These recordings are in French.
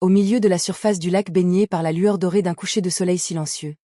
Au milieu de la surface du lac baignée par la lueur dorée d'un coucher de soleil silencieux,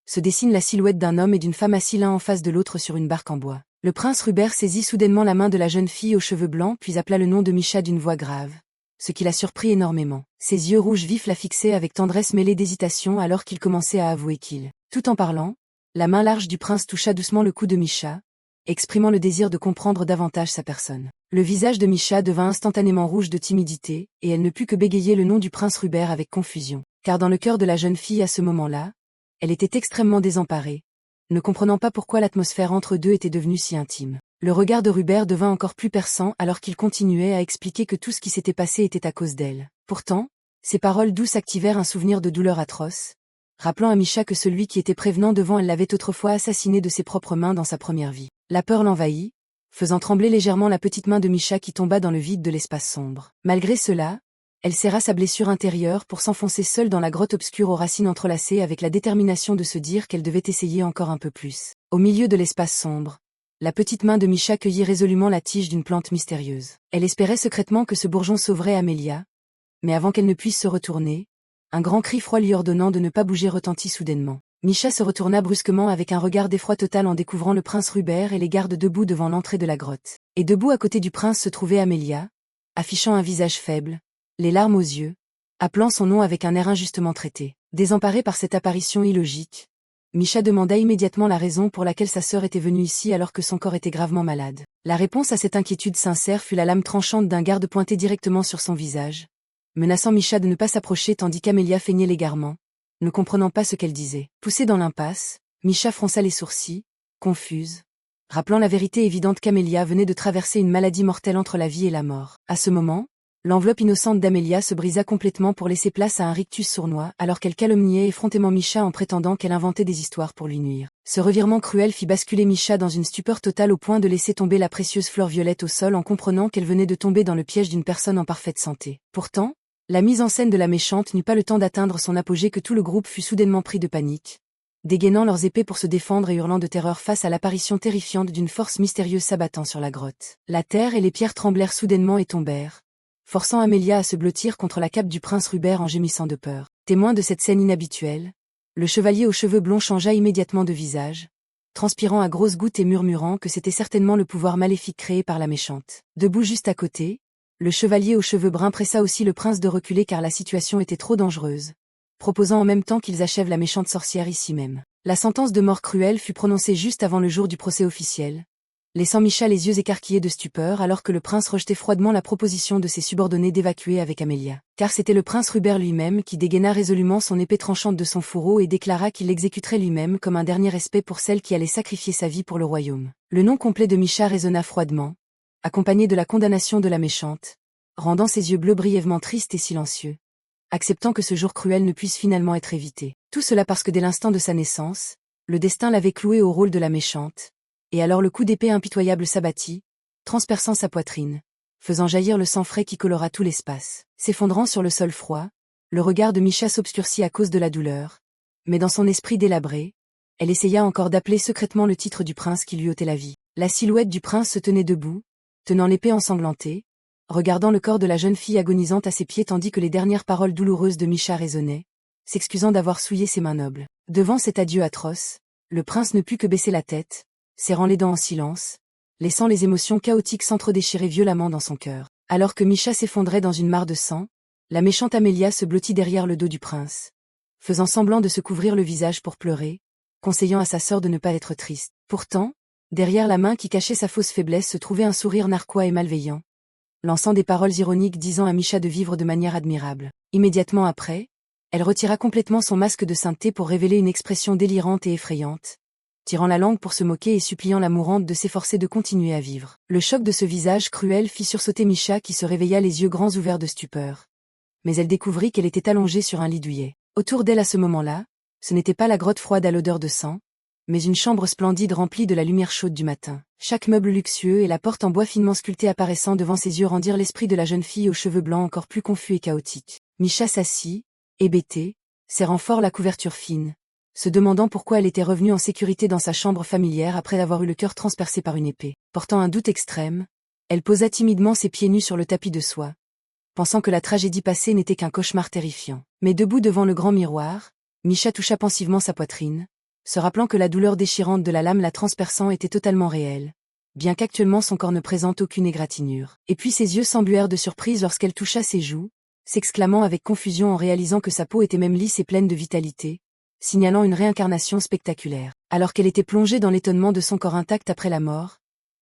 se dessine la silhouette d'un homme et d'une femme assis l'un en face de l'autre sur une barque en bois. Le prince Rubert saisit soudainement la main de la jeune fille aux cheveux blancs puis appela le nom de Misha d'une voix grave, ce qui la surprit énormément. Ses yeux rouges vifs la fixaient avec tendresse mêlée d'hésitation alors qu'il commençait à avouer qu'il, tout en parlant, la main large du prince toucha doucement le cou de Misha, exprimant le désir de comprendre davantage sa personne. Le visage de Misha devint instantanément rouge de timidité, et elle ne put que bégayer le nom du prince Rubert avec confusion, car dans le cœur de la jeune fille à ce moment-là, elle était extrêmement désemparée, ne comprenant pas pourquoi l'atmosphère entre deux était devenue si intime. Le regard de Rubert devint encore plus perçant alors qu'il continuait à expliquer que tout ce qui s'était passé était à cause d'elle. Pourtant, ses paroles douces activèrent un souvenir de douleur atroce, rappelant à Misha que celui qui était prévenant devant elle l'avait autrefois assassiné de ses propres mains dans sa première vie. La peur l'envahit, faisant trembler légèrement la petite main de Misha qui tomba dans le vide de l'espace sombre. Malgré cela, elle serra sa blessure intérieure pour s'enfoncer seule dans la grotte obscure aux racines entrelacées avec la détermination de se dire qu'elle devait essayer encore un peu plus. Au milieu de l'espace sombre, la petite main de Misha cueillit résolument la tige d'une plante mystérieuse. Elle espérait secrètement que ce bourgeon sauverait Amélia, mais avant qu'elle ne puisse se retourner, un grand cri froid lui ordonnant de ne pas bouger retentit soudainement. Misha se retourna brusquement avec un regard d'effroi total en découvrant le prince Rubert et les gardes debout devant l'entrée de la grotte. Et debout à côté du prince se trouvait Amélia, affichant un visage faible, les larmes aux yeux, appelant son nom avec un air injustement traité. Désemparée par cette apparition illogique, Misha demanda immédiatement la raison pour laquelle sa sœur était venue ici alors que son corps était gravement malade. La réponse à cette inquiétude sincère fut la lame tranchante d'un garde pointée directement sur son visage, menaçant Misha de ne pas s'approcher tandis qu'Amélia feignait l'égarement, ne comprenant pas ce qu'elle disait. Poussée dans l'impasse, Misha fronça les sourcils, confuse, rappelant la vérité évidente qu'Amélia venait de traverser une maladie mortelle entre la vie et la mort. À ce moment, l'enveloppe innocente d'Amélia se brisa complètement pour laisser place à un rictus sournois alors qu'elle calomniait effrontément Misha en prétendant qu'elle inventait des histoires pour lui nuire. Ce revirement cruel fit basculer Misha dans une stupeur totale au point de laisser tomber la précieuse fleur violette au sol en comprenant qu'elle venait de tomber dans le piège d'une personne en parfaite santé. Pourtant, la mise en scène de la méchante n'eut pas le temps d'atteindre son apogée que tout le groupe fut soudainement pris de panique, dégainant leurs épées pour se défendre et hurlant de terreur face à l'apparition terrifiante d'une force mystérieuse s'abattant sur la grotte. La terre et les pierres tremblèrent soudainement et tombèrent, forçant Amélia à se blottir contre la cape du prince Rubert en gémissant de peur. Témoin de cette scène inhabituelle, le chevalier aux cheveux blonds changea immédiatement de visage, transpirant à grosses gouttes et murmurant que c'était certainement le pouvoir maléfique créé par la méchante. Debout juste à côté, le chevalier aux cheveux bruns pressa aussi le prince de reculer car la situation était trop dangereuse, proposant en même temps qu'ils achèvent la méchante sorcière ici même. La sentence de mort cruelle fut prononcée juste avant le jour du procès officiel, laissant Misha les yeux écarquillés de stupeur alors que le prince rejetait froidement la proposition de ses subordonnés d'évacuer avec Amélia. Car c'était le prince Rubert lui-même qui dégaina résolument son épée tranchante de son fourreau et déclara qu'il l'exécuterait lui-même comme un dernier respect pour celle qui allait sacrifier sa vie pour le royaume. Le nom complet de Misha résonna froidement, accompagné de la condamnation de la méchante, rendant ses yeux bleus brièvement tristes et silencieux, acceptant que ce jour cruel ne puisse finalement être évité. Tout cela parce que dès l'instant de sa naissance, le destin l'avait cloué au rôle de la méchante, et alors le coup d'épée impitoyable s'abattit, transperçant sa poitrine, faisant jaillir le sang frais qui colora tout l'espace. S'effondrant sur le sol froid, le regard de Misha s'obscurcit à cause de la douleur, mais dans son esprit délabré, elle essaya encore d'appeler secrètement le titre du prince qui lui ôtait la vie. La silhouette du prince se tenait debout, tenant l'épée ensanglantée, regardant le corps de la jeune fille agonisante à ses pieds tandis que les dernières paroles douloureuses de Misha résonnaient, s'excusant d'avoir souillé ses mains nobles. Devant cet adieu atroce, le prince ne put que baisser la tête, serrant les dents en silence, laissant les émotions chaotiques s'entre-déchirer violemment dans son cœur. Alors que Misha s'effondrait dans une mare de sang, la méchante Amélia se blottit derrière le dos du prince, faisant semblant de se couvrir le visage pour pleurer, conseillant à sa sœur de ne pas être triste. Pourtant, derrière la main qui cachait sa fausse faiblesse se trouvait un sourire narquois et malveillant, lançant des paroles ironiques disant à Misha de vivre de manière admirable. Immédiatement après, elle retira complètement son masque de sainteté pour révéler une expression délirante et effrayante, tirant la langue pour se moquer et suppliant la mourante de s'efforcer de continuer à vivre. Le choc de ce visage cruel fit sursauter Misha qui se réveilla les yeux grands ouverts de stupeur. Mais elle découvrit qu'elle était allongée sur un lit douillet. Autour d'elle à ce moment-là, ce n'était pas la grotte froide à l'odeur de sang, mais une chambre splendide remplie de la lumière chaude du matin. Chaque meuble luxueux et la porte en bois finement sculptée apparaissant devant ses yeux rendirent l'esprit de la jeune fille aux cheveux blancs encore plus confus et chaotique. Misha s'assit, hébétée, serrant fort la couverture fine, se demandant pourquoi elle était revenue en sécurité dans sa chambre familière après avoir eu le cœur transpercé par une épée. Portant un doute extrême, elle posa timidement ses pieds nus sur le tapis de soie, pensant que la tragédie passée n'était qu'un cauchemar terrifiant. Mais debout devant le grand miroir, Misha toucha pensivement sa poitrine, se rappelant que la douleur déchirante de la lame la transperçant était totalement réelle, bien qu'actuellement son corps ne présente aucune égratignure. Et puis ses yeux s'embuèrent de surprise lorsqu'elle toucha ses joues, s'exclamant avec confusion en réalisant que sa peau était même lisse et pleine de vitalité, signalant une réincarnation spectaculaire. Alors qu'elle était plongée dans l'étonnement de son corps intact après la mort,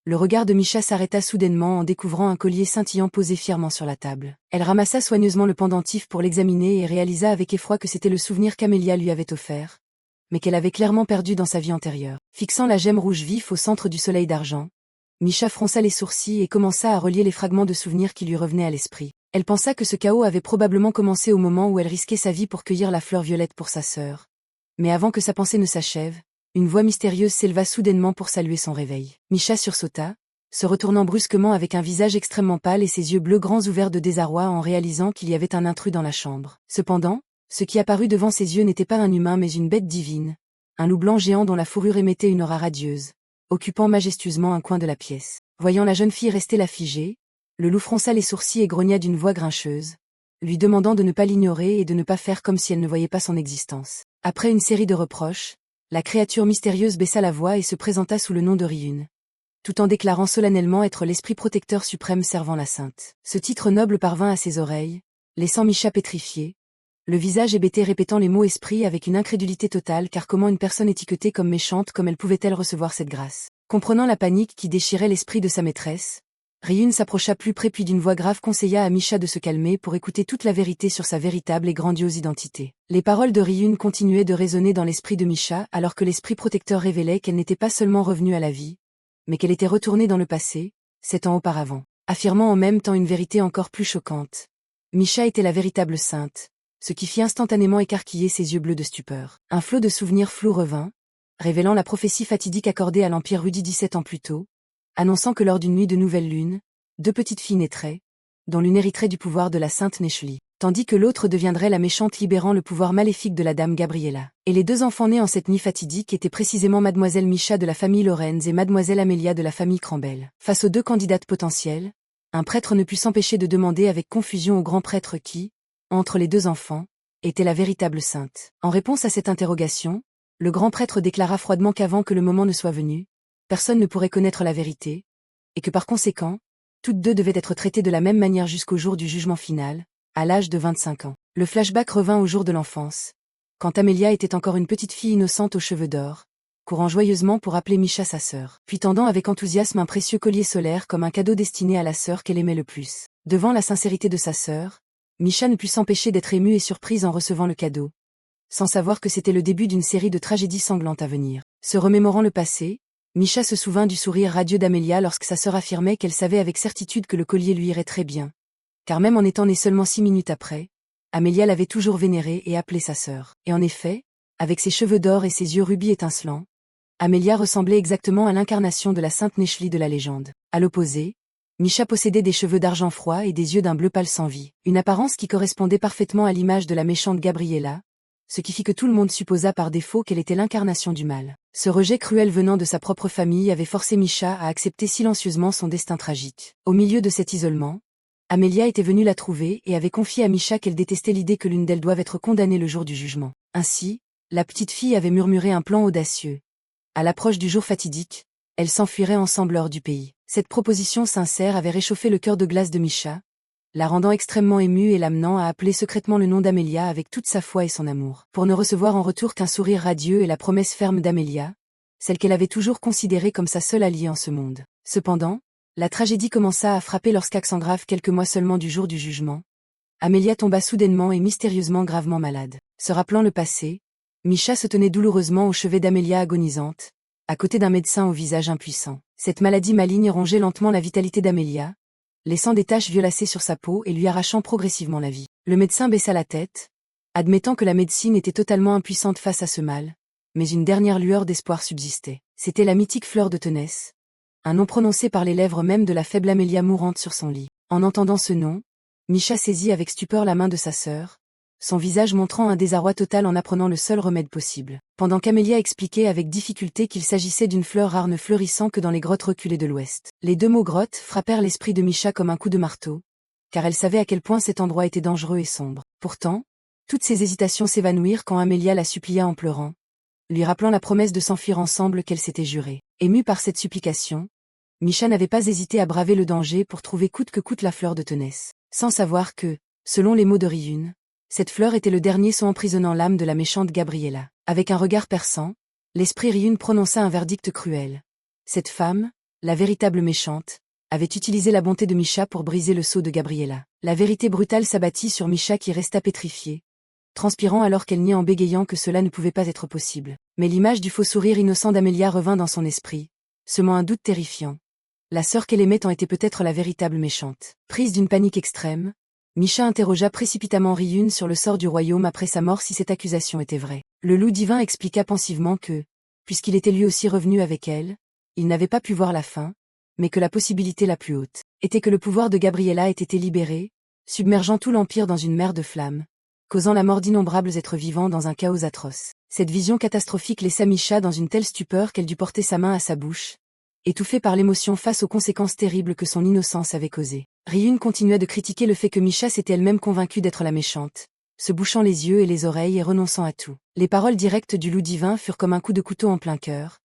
le regard de Misha s'arrêta soudainement en découvrant un collier scintillant posé fièrement sur la table. Elle ramassa soigneusement le pendentif pour l'examiner et réalisa avec effroi que c'était le souvenir qu'Amélia lui avait offert, mais qu'elle avait clairement perdu dans sa vie antérieure. Fixant la gemme rouge vif au centre du soleil d'argent, Misha fronça les sourcils et commença à relier les fragments de souvenirs qui lui revenaient à l'esprit. Elle pensa que ce chaos avait probablement commencé au moment où elle risquait sa vie pour cueillir la fleur violette pour sa sœur. Mais avant que sa pensée ne s'achève, une voix mystérieuse s'éleva soudainement pour saluer son réveil. Misha sursauta, se retournant brusquement avec un visage extrêmement pâle et ses yeux bleus grands ouverts de désarroi en réalisant qu'il y avait un intrus dans la chambre. Cependant, ce qui apparut devant ses yeux n'était pas un humain mais une bête divine, un loup blanc géant dont la fourrure émettait une aura radieuse, occupant majestueusement un coin de la pièce. Voyant la jeune fille rester là figée, le loup fronça les sourcils et grogna d'une voix grincheuse, lui demandant de ne pas l'ignorer et de ne pas faire comme si elle ne voyait pas son existence. Après une série de reproches, la créature mystérieuse baissa la voix et se présenta sous le nom de Ryun, tout en déclarant solennellement être l'esprit protecteur suprême servant la sainte. Ce titre noble parvint à ses oreilles, laissant Misha pétrifiée, le visage hébété répétant les mots esprit avec une incrédulité totale car comment une personne étiquetée comme méchante comme elle pouvait-elle recevoir cette grâce? Comprenant la panique qui déchirait l'esprit de sa maîtresse, Ryun s'approcha plus près puis d'une voix grave conseilla à Misha de se calmer pour écouter toute la vérité sur sa véritable et grandiose identité. Les paroles de Ryun continuaient de résonner dans l'esprit de Misha alors que l'esprit protecteur révélait qu'elle n'était pas seulement revenue à la vie, mais qu'elle était retournée dans le passé, 7 ans auparavant, affirmant en même temps une vérité encore plus choquante. Misha était la véritable sainte, ce qui fit instantanément écarquiller ses yeux bleus de stupeur. Un flot de souvenirs flous revint, révélant la prophétie fatidique accordée à l'Empire Rudi 17 ans plus tôt, annonçant que lors d'une nuit de nouvelle lune, 2 petites filles naîtraient, dont l'une hériterait du pouvoir de la sainte Nechli, tandis que l'autre deviendrait la méchante libérant le pouvoir maléfique de la dame Gabriella. Et les 2 enfants nés en cette nuit fatidique étaient précisément mademoiselle Misha de la famille Lorenz et mademoiselle Amélia de la famille Crambel. Face aux 2 candidates potentielles, un prêtre ne put s'empêcher de demander avec confusion au grand prêtre qui, entre les 2 enfants, était la véritable sainte. En réponse à cette interrogation, le grand prêtre déclara froidement qu'avant que le moment ne soit venu, personne ne pourrait connaître la vérité, et que par conséquent, toutes 2 devaient être traitées de la même manière jusqu'au jour du jugement final, à l'âge de 25 ans. Le flashback revint au jour de l'enfance, quand Amélia était encore une petite fille innocente aux cheveux d'or, courant joyeusement pour appeler Misha sa sœur, puis tendant avec enthousiasme un précieux collier solaire comme un cadeau destiné à la sœur qu'elle aimait le plus. Devant la sincérité de sa sœur, Misha ne put s'empêcher d'être émue et surprise en recevant le cadeau, sans savoir que c'était le début d'une série de tragédies sanglantes à venir. Se remémorant le passé, Misha se souvint du sourire radieux d'Amélia lorsque sa sœur affirmait qu'elle savait avec certitude que le collier lui irait très bien, car même en étant née seulement 6 minutes après, Amélia l'avait toujours vénérée et appelée sa sœur. Et en effet, avec ses cheveux d'or et ses yeux rubis étincelants, Amélia ressemblait exactement à l'incarnation de la sainte Nechli de la légende. À l'opposé, Misha possédait des cheveux d'argent froid et des yeux d'un bleu pâle sans vie, une apparence qui correspondait parfaitement à l'image de la méchante Gabriella, ce qui fit que tout le monde supposa par défaut qu'elle était l'incarnation du mal. Ce rejet cruel venant de sa propre famille avait forcé Misha à accepter silencieusement son destin tragique. Au milieu de cet isolement, Amélia était venue la trouver et avait confié à Misha qu'elle détestait l'idée que l'une d'elles doive être condamnée le jour du jugement. Ainsi, la petite fille avait murmuré un plan audacieux. À l'approche du jour fatidique, elles s'enfuiraient ensemble hors du pays. Cette proposition sincère avait réchauffé le cœur de glace de Misha, la rendant extrêmement émue et l'amenant à appeler secrètement le nom d'Amélia avec toute sa foi et son amour, pour ne recevoir en retour qu'un sourire radieux et la promesse ferme d'Amélia, celle qu'elle avait toujours considérée comme sa seule alliée en ce monde. Cependant, la tragédie commença à frapper lorsqu'accent grave quelques mois seulement du jour du jugement, Amélia tomba soudainement et mystérieusement gravement malade. Se rappelant le passé, Misha se tenait douloureusement au chevet d'Amélia agonisante, à côté d'un médecin au visage impuissant. Cette maladie maligne rongeait lentement la vitalité d'Amélia, laissant des taches violacées sur sa peau et lui arrachant progressivement la vie. Le médecin baissa la tête, admettant que la médecine était totalement impuissante face à ce mal, mais une dernière lueur d'espoir subsistait. C'était la mythique fleur de Tenès, un nom prononcé par les lèvres même de la faible Amélia mourante sur son lit. En entendant ce nom, Misha saisit avec stupeur la main de sa sœur, son visage montrant un désarroi total en apprenant le seul remède possible. Pendant qu'Amélia expliquait avec difficulté qu'il s'agissait d'une fleur rare ne fleurissant que dans les grottes reculées de l'Ouest. Les 2 mots grottes frappèrent l'esprit de Misha comme un coup de marteau, car elle savait à quel point cet endroit était dangereux et sombre. Pourtant, toutes ses hésitations s'évanouirent quand Amelia la supplia en pleurant, lui rappelant la promesse de s'enfuir ensemble qu'elle s'était jurée. Émue par cette supplication, Misha n'avait pas hésité à braver le danger pour trouver coûte que coûte la fleur de Ténès, sans savoir que, selon les mots de Ryun, cette fleur était le dernier son emprisonnant l'âme de la méchante Gabriella. Avec un regard perçant, l'esprit Ryun prononça un verdict cruel. Cette femme, la véritable méchante, avait utilisé la bonté de Misha pour briser le sceau de Gabriella. La vérité brutale s'abattit sur Misha qui resta pétrifiée, transpirant alors qu'elle niait en bégayant que cela ne pouvait pas être possible. Mais l'image du faux sourire innocent d'Amelia revint dans son esprit, semant un doute terrifiant. La sœur qu'elle aimait en était peut-être la véritable méchante. Prise d'une panique extrême, Misha interrogea précipitamment Ryun sur le sort du royaume après sa mort si cette accusation était vraie. Le loup divin expliqua pensivement que, puisqu'il était lui aussi revenu avec elle, il n'avait pas pu voir la fin, mais que la possibilité la plus haute était que le pouvoir de Gabriella ait été libéré, submergeant tout l'Empire dans une mer de flammes, causant la mort d'innombrables êtres vivants dans un chaos atroce. Cette vision catastrophique laissa Misha dans une telle stupeur qu'elle dut porter sa main à sa bouche, étouffée par l'émotion face aux conséquences terribles que son innocence avait causées. Ryun continua de critiquer le fait que Misha s'était elle-même convaincue d'être la méchante, se bouchant les yeux et les oreilles et renonçant à tout. Les paroles directes du loup divin furent comme un coup de couteau en plein cœur,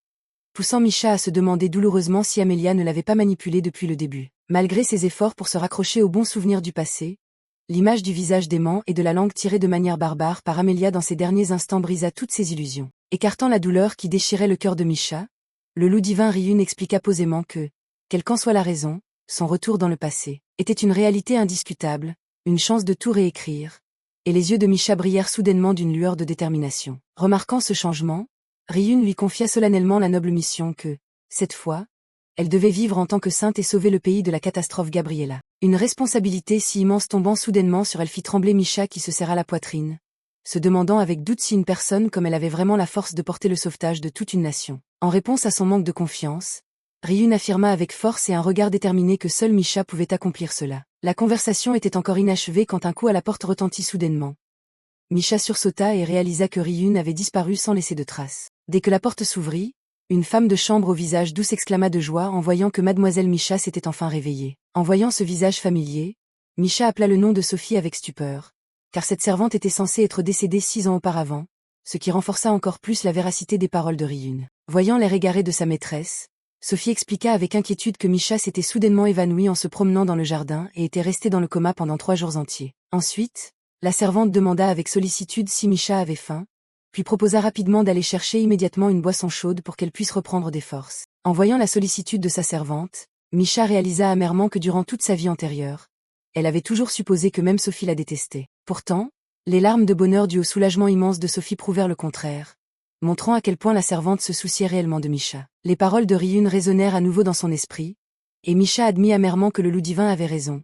poussant Misha à se demander douloureusement si Amelia ne l'avait pas manipulée depuis le début. Malgré ses efforts pour se raccrocher aux bons souvenirs du passé, l'image du visage dément et de la langue tirée de manière barbare par Amelia dans ses derniers instants brisa toutes ses illusions. Écartant la douleur qui déchirait le cœur de Misha, le loup divin Ryun expliqua posément que, quelle qu'en soit la raison, son retour dans le passé était une réalité indiscutable, une chance de tout réécrire, et les yeux de Misha brillèrent soudainement d'une lueur de détermination. Remarquant ce changement, Ryun lui confia solennellement la noble mission que, cette fois, elle devait vivre en tant que sainte et sauver le pays de la catastrophe Gabriella. Une responsabilité si immense tombant soudainement sur elle fit trembler Misha qui se serra la poitrine, se demandant avec doute si une personne comme elle avait vraiment la force de porter le sauvetage de toute une nation. En réponse à son manque de confiance, Ryun affirma avec force et un regard déterminé que seul Misha pouvait accomplir cela. La conversation était encore inachevée quand un coup à la porte retentit soudainement. Misha sursauta et réalisa que Ryun avait disparu sans laisser de traces. Dès que la porte s'ouvrit, une femme de chambre au visage doux s'exclama de joie en voyant que mademoiselle Misha s'était enfin réveillée. En voyant ce visage familier, Misha appela le nom de Sophie avec stupeur, car cette servante était censée être décédée 6 ans auparavant, ce qui renforça encore plus la véracité des paroles de Ryun. Voyant l'air égaré de sa maîtresse, Sophie expliqua avec inquiétude que Misha s'était soudainement évanouie en se promenant dans le jardin et était restée dans le coma pendant 3 jours entiers. Ensuite, la servante demanda avec sollicitude si Misha avait faim, puis proposa rapidement d'aller chercher immédiatement une boisson chaude pour qu'elle puisse reprendre des forces. En voyant la sollicitude de sa servante, Misha réalisa amèrement que durant toute sa vie antérieure, elle avait toujours supposé que même Sophie la détestait. Pourtant, les larmes de bonheur dues au soulagement immense de Sophie prouvèrent le contraire, montrant à quel point la servante se souciait réellement de Misha. Les paroles de Ryun résonnèrent à nouveau dans son esprit, et Misha admit amèrement que le loup divin avait raison.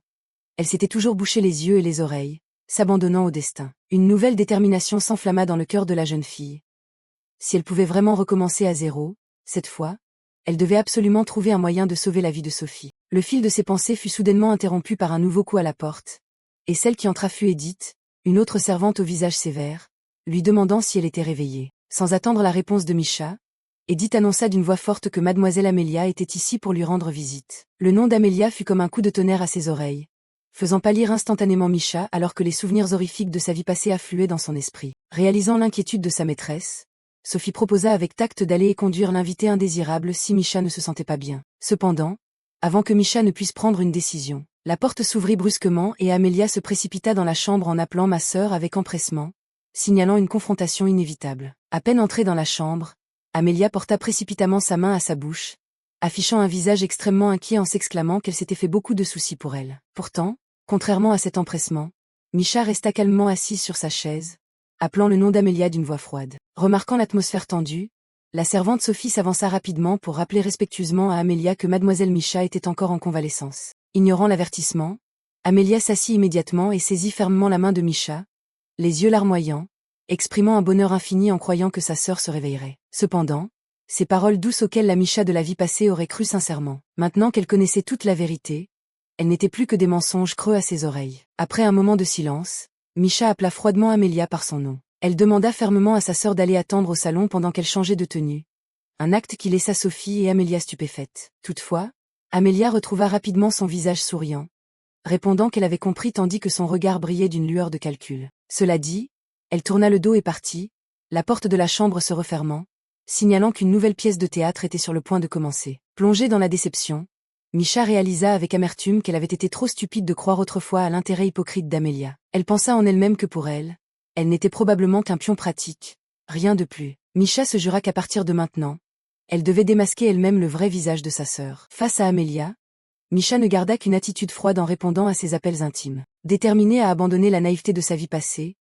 Elle s'était toujours bouché les yeux et les oreilles, s'abandonnant au destin. Une nouvelle détermination s'enflamma dans le cœur de la jeune fille. Si elle pouvait vraiment recommencer à zéro, cette fois, elle devait absolument trouver un moyen de sauver la vie de Sophie. Le fil de ses pensées fut soudainement interrompu par un nouveau coup à la porte, et celle qui entra fut Edith, une autre servante au visage sévère, lui demandant si elle était réveillée. Sans attendre la réponse de Misha, Edith annonça d'une voix forte que mademoiselle Amelia était ici pour lui rendre visite. Le nom d'Amelia fut comme un coup de tonnerre à ses oreilles, faisant pâlir instantanément Misha alors que les souvenirs horrifiques de sa vie passée affluaient dans son esprit. Réalisant l'inquiétude de sa maîtresse, Sophie proposa avec tact d'aller conduire l'invité indésirable si Misha ne se sentait pas bien. Cependant, avant que Misha ne puisse prendre une décision, la porte s'ouvrit brusquement et Amelia se précipita dans la chambre en appelant ma sœur avec empressement, signalant une confrontation inévitable. À peine entrée dans la chambre, Amelia porta précipitamment sa main à sa bouche, affichant un visage extrêmement inquiet en s'exclamant qu'elle s'était fait beaucoup de soucis pour elle. Pourtant, contrairement à cet empressement, Misha resta calmement assis sur sa chaise, appelant le nom d'Amelia d'une voix froide. Remarquant l'atmosphère tendue, la servante Sophie s'avança rapidement pour rappeler respectueusement à Amelia que mademoiselle Misha était encore en convalescence. Ignorant l'avertissement, Amelia s'assit immédiatement et saisit fermement la main de Misha, les yeux larmoyants, exprimant un bonheur infini en croyant que sa sœur se réveillerait. Cependant, ces paroles douces auxquelles la Misha de la vie passée aurait cru sincèrement. Maintenant qu'elle connaissait toute la vérité, elle n'était plus que des mensonges creux à ses oreilles. Après un moment de silence, Misha appela froidement Amelia par son nom. Elle demanda fermement à sa sœur d'aller attendre au salon pendant qu'elle changeait de tenue. Un acte qui laissa Sophie et Amelia stupéfaites. Toutefois, Amelia retrouva rapidement son visage souriant, répondant qu'elle avait compris tandis que son regard brillait d'une lueur de calcul. Cela dit, elle tourna le dos et partit, la porte de la chambre se refermant, signalant qu'une nouvelle pièce de théâtre était sur le point de commencer. Plongée dans la déception, Misha réalisa avec amertume qu'elle avait été trop stupide de croire autrefois à l'intérêt hypocrite d'Amelia. Elle pensa en elle-même que pour elle n'était probablement qu'un pion pratique, rien de plus. Misha se jura qu'à partir de maintenant, elle devait démasquer elle-même le vrai visage de sa sœur. Face à Amelia, Misha ne garda qu'une attitude froide en répondant à ses appels intimes. Déterminée à abandonner la naïveté de sa vie passée,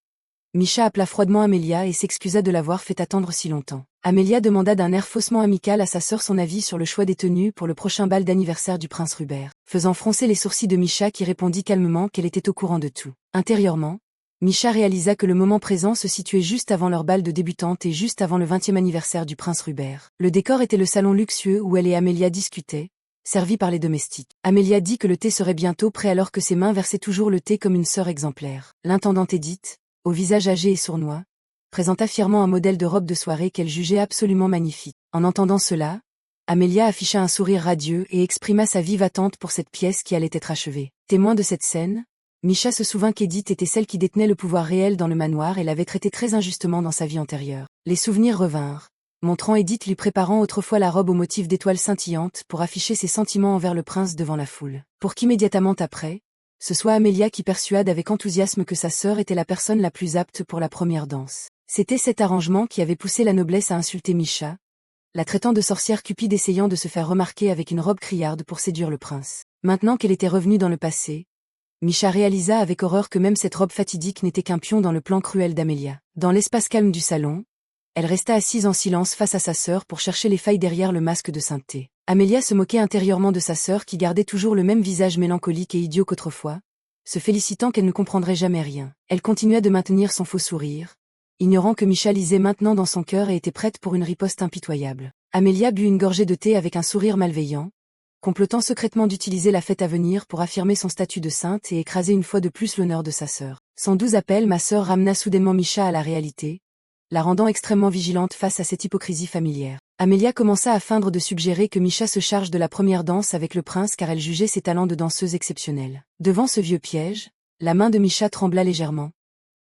Misha appela froidement Amelia et s'excusa de l'avoir fait attendre si longtemps. Amelia demanda d'un air faussement amical à sa sœur son avis sur le choix des tenues pour le prochain bal d'anniversaire du prince Rubert, faisant froncer les sourcils de Misha qui répondit calmement qu'elle était au courant de tout. Intérieurement, Misha réalisa que le moment présent se situait juste avant leur bal de débutante et juste avant le 20e anniversaire du prince Rubert. Le décor était le salon luxueux où elle et Amelia discutaient, servis par les domestiques. Amelia dit que le thé serait bientôt prêt alors que ses mains versaient toujours le thé comme une sœur exemplaire. L'intendante Edith, au visage âgé et sournois, présenta fièrement un modèle de robe de soirée qu'elle jugeait absolument magnifique. En entendant cela, Amelia afficha un sourire radieux et exprima sa vive attente pour cette pièce qui allait être achevée. Témoin de cette scène, Misha se souvint qu'Edith était celle qui détenait le pouvoir réel dans le manoir et l'avait traitée très injustement dans sa vie antérieure. Les souvenirs revinrent, montrant Edith lui préparant autrefois la robe au motif d'étoiles scintillantes pour afficher ses sentiments envers le prince devant la foule. Pour qu'immédiatement après, ce soit Amelia qui persuade avec enthousiasme que sa sœur était la personne la plus apte pour la première danse. C'était cet arrangement qui avait poussé la noblesse à insulter Misha, la traitant de sorcière cupide essayant de se faire remarquer avec une robe criarde pour séduire le prince. Maintenant qu'elle était revenue dans le passé, Misha réalisa avec horreur que même cette robe fatidique n'était qu'un pion dans le plan cruel d'Amelia. Dans l'espace calme du salon, elle resta assise en silence face à sa sœur pour chercher les failles derrière le masque de sainteté. Amelia se moquait intérieurement de sa sœur qui gardait toujours le même visage mélancolique et idiot qu'autrefois, se félicitant qu'elle ne comprendrait jamais rien. Elle continua de maintenir son faux sourire, ignorant que Misha lisait maintenant dans son cœur et était prête pour une riposte impitoyable. Amelia but une gorgée de thé avec un sourire malveillant, complotant secrètement d'utiliser la fête à venir pour affirmer son statut de sainte et écraser une fois de plus l'honneur de sa sœur. Son doux appel ma sœur ramena soudainement Misha à la réalité, la rendant extrêmement vigilante face à cette hypocrisie familière. Amelia commença à feindre de suggérer que Misha se charge de la première danse avec le prince car elle jugeait ses talents de danseuse exceptionnels. Devant ce vieux piège, la main de Misha trembla légèrement.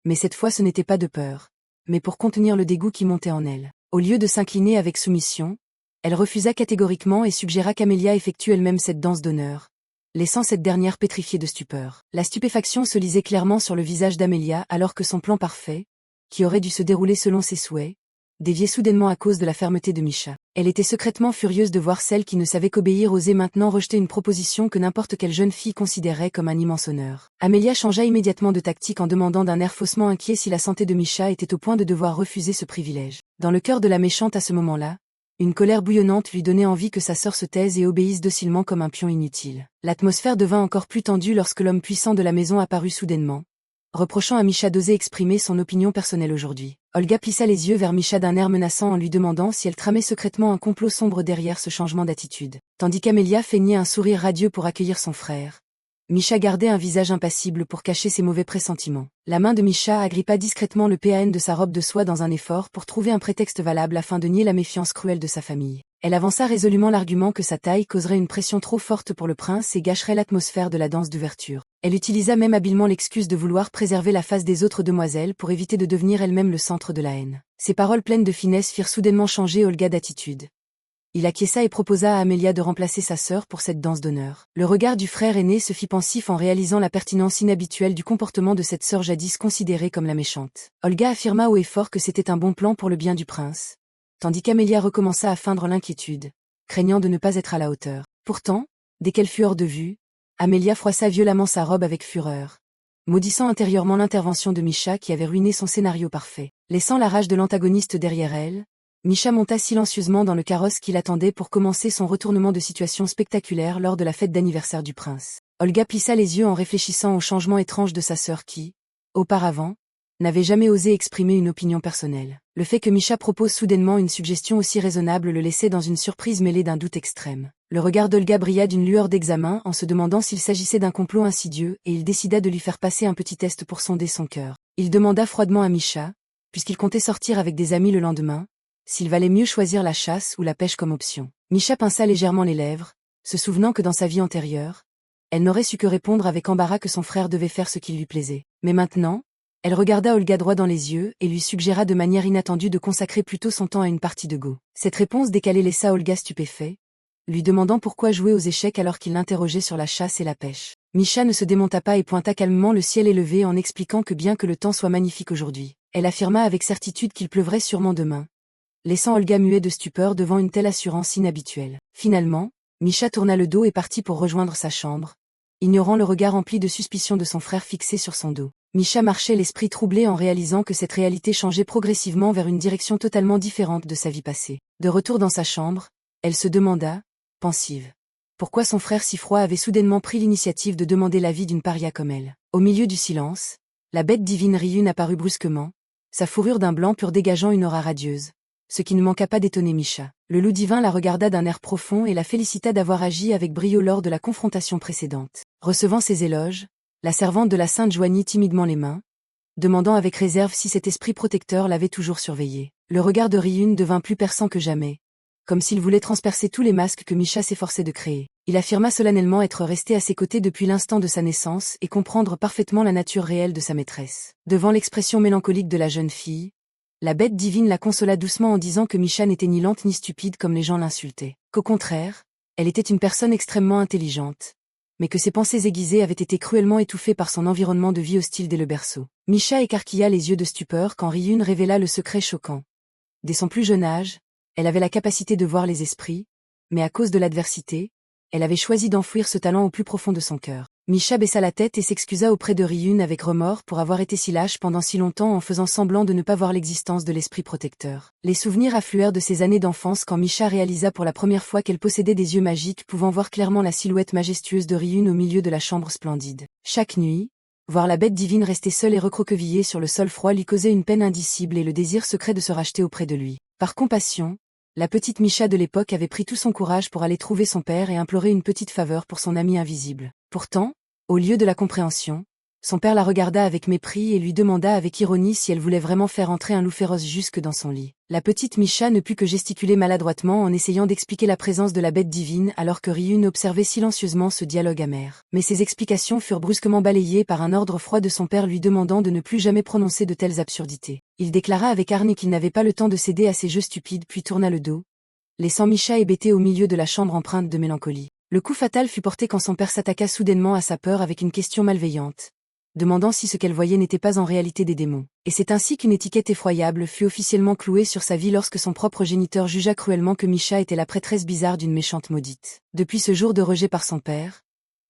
Mais cette fois ce n'était pas de peur, mais pour contenir le dégoût qui montait en elle. Au lieu de s'incliner avec soumission, elle refusa catégoriquement et suggéra qu'Amelia effectue elle-même cette danse d'honneur, laissant cette dernière pétrifiée de stupeur. La stupéfaction se lisait clairement sur le visage d'Amelia alors que son plan parfait, qui aurait dû se dérouler selon ses souhaits, déviait soudainement à cause de la fermeté de Misha. Elle était secrètement furieuse de voir celle qui ne savait qu'obéir oser maintenant rejeter une proposition que n'importe quelle jeune fille considérait comme un immense honneur. Amelia changea immédiatement de tactique en demandant d'un air faussement inquiet si la santé de Misha était au point de devoir refuser ce privilège. Dans le cœur de la méchante à ce moment-là, une colère bouillonnante lui donnait envie que sa sœur se taise et obéisse docilement comme un pion inutile. L'atmosphère devint encore plus tendue lorsque l'homme puissant de la maison apparut soudainement, reprochant à Misha d'oser exprimer son opinion personnelle aujourd'hui. Olga plissa les yeux vers Misha d'un air menaçant en lui demandant si elle tramait secrètement un complot sombre derrière ce changement d'attitude. Tandis qu'Amelia feignait un sourire radieux pour accueillir son frère, Misha gardait un visage impassible pour cacher ses mauvais pressentiments. La main de Misha agrippa discrètement le PAN de sa robe de soie dans un effort pour trouver un prétexte valable afin de nier la méfiance cruelle de sa famille. Elle avança résolument l'argument que sa taille causerait une pression trop forte pour le prince et gâcherait l'atmosphère de la danse d'ouverture. Elle utilisa même habilement l'excuse de vouloir préserver la face des autres demoiselles pour éviter de devenir elle-même le centre de la haine. Ces paroles pleines de finesse firent soudainement changer Olga d'attitude. Il acquiesça et proposa à Amelia de remplacer sa sœur pour cette danse d'honneur. Le regard du frère aîné se fit pensif en réalisant la pertinence inhabituelle du comportement de cette sœur jadis considérée comme la méchante. Olga affirma haut et fort que c'était un bon plan pour le bien du prince, tandis qu'Amelia recommença à feindre l'inquiétude, craignant de ne pas être à la hauteur. Pourtant, dès qu'elle fut hors de vue, Amelia froissa violemment sa robe avec fureur, maudissant intérieurement l'intervention de Misha qui avait ruiné son scénario parfait. Laissant la rage de l'antagoniste derrière elle, Misha monta silencieusement dans le carrosse qui l'attendait pour commencer son retournement de situation spectaculaire lors de la fête d'anniversaire du prince. Olga plissa les yeux en réfléchissant au changement étrange de sa sœur qui, auparavant, n'avait jamais osé exprimer une opinion personnelle. Le fait que Misha propose soudainement une suggestion aussi raisonnable le laissait dans une surprise mêlée d'un doute extrême. Le regard d'Olga brilla d'une lueur d'examen en se demandant s'il s'agissait d'un complot insidieux et il décida de lui faire passer un petit test pour sonder son cœur. Il demanda froidement à Misha, puisqu'il comptait sortir avec des amis le lendemain, s'il valait mieux choisir la chasse ou la pêche comme option. Misha pinça légèrement les lèvres, se souvenant que dans sa vie antérieure, Elle n'aurait su que répondre avec embarras que son frère devait faire ce qui lui plaisait. Mais maintenant, elle regarda Olga droit dans les yeux et lui suggéra de manière inattendue de consacrer plutôt son temps à une partie de Go. Cette réponse décalée laissa Olga stupéfait, lui demandant pourquoi jouer aux échecs alors qu'il l'interrogeait sur la chasse et la pêche. Misha ne se démonta pas et pointa calmement le ciel élevé en expliquant que bien que le temps soit magnifique aujourd'hui, elle affirma avec certitude qu'il pleuvrait sûrement demain, laissant Olga muet de stupeur devant une telle assurance inhabituelle. Finalement, Misha tourna le dos et partit pour rejoindre sa chambre, ignorant le regard empli de suspicion de son frère fixé sur son dos. Misha marchait l'esprit troublé en réalisant que cette réalité changeait progressivement vers une direction totalement différente de sa vie passée. De retour dans sa chambre, elle se demanda, pensive, pourquoi son frère si froid avait soudainement pris l'initiative de demander l'avis d'une paria comme elle. Au milieu du silence, la bête divine Ryun apparut brusquement, sa fourrure d'un blanc pur dégageant une aura radieuse, ce qui ne manqua pas d'étonner Misha. Le loup divin la regarda d'un air profond et la félicita d'avoir agi avec brio lors de la confrontation précédente. Recevant ses éloges, la servante de la sainte joignit timidement les mains, demandant avec réserve si cet esprit protecteur l'avait toujours surveillée. Le regard de Ryun devint plus perçant que jamais, comme s'il voulait transpercer tous les masques que Misha s'efforçait de créer. Il affirma solennellement être resté à ses côtés depuis l'instant de sa naissance et comprendre parfaitement la nature réelle de sa maîtresse. Devant l'expression mélancolique de la jeune fille, la bête divine la consola doucement en disant que Misha n'était ni lente ni stupide comme les gens l'insultaient, qu'au contraire, elle était une personne extrêmement intelligente, mais que ses pensées aiguisées avaient été cruellement étouffées par son environnement de vie hostile dès le berceau. Misha écarquilla les yeux de stupeur quand Ryun révéla le secret choquant. Dès son plus jeune âge, elle avait la capacité de voir les esprits, mais à cause de l'adversité, elle avait choisi d'enfouir ce talent au plus profond de son cœur. Misha baissa la tête et s'excusa auprès de Ryun avec remords pour avoir été si lâche pendant si longtemps en faisant semblant de ne pas voir l'existence de l'esprit protecteur. Les souvenirs affluèrent de ses années d'enfance quand Misha réalisa pour la première fois qu'elle possédait des yeux magiques pouvant voir clairement la silhouette majestueuse de Ryun au milieu de la chambre splendide. Chaque nuit, voir la bête divine rester seule et recroquevillée sur le sol froid lui causait une peine indicible et le désir secret de se racheter auprès de lui. Par compassion, la petite Misha de l'époque avait pris tout son courage pour aller trouver son père et implorer une petite faveur pour son ami invisible. Pourtant, au lieu de la compréhension, son père la regarda avec mépris et lui demanda avec ironie si elle voulait vraiment faire entrer un loup féroce jusque dans son lit. La petite Misha ne put que gesticuler maladroitement en essayant d'expliquer la présence de la bête divine alors que Ryun observait silencieusement ce dialogue amer. Mais ses explications furent brusquement balayées par un ordre froid de son père lui demandant de ne plus jamais prononcer de telles absurdités. Il déclara avec hargne qu'il n'avait pas le temps de céder à ces jeux stupides puis tourna le dos, laissant Misha hébétée au milieu de la chambre empreinte de mélancolie. Le coup fatal fut porté quand son père s'attaqua soudainement à sa peur avec une question malveillante, demandant si ce qu'elle voyait n'était pas en réalité des démons. Et c'est ainsi qu'une étiquette effroyable fut officiellement clouée sur sa vie lorsque son propre géniteur jugea cruellement que Misha était la prêtresse bizarre d'une méchante maudite. Depuis ce jour de rejet par son père,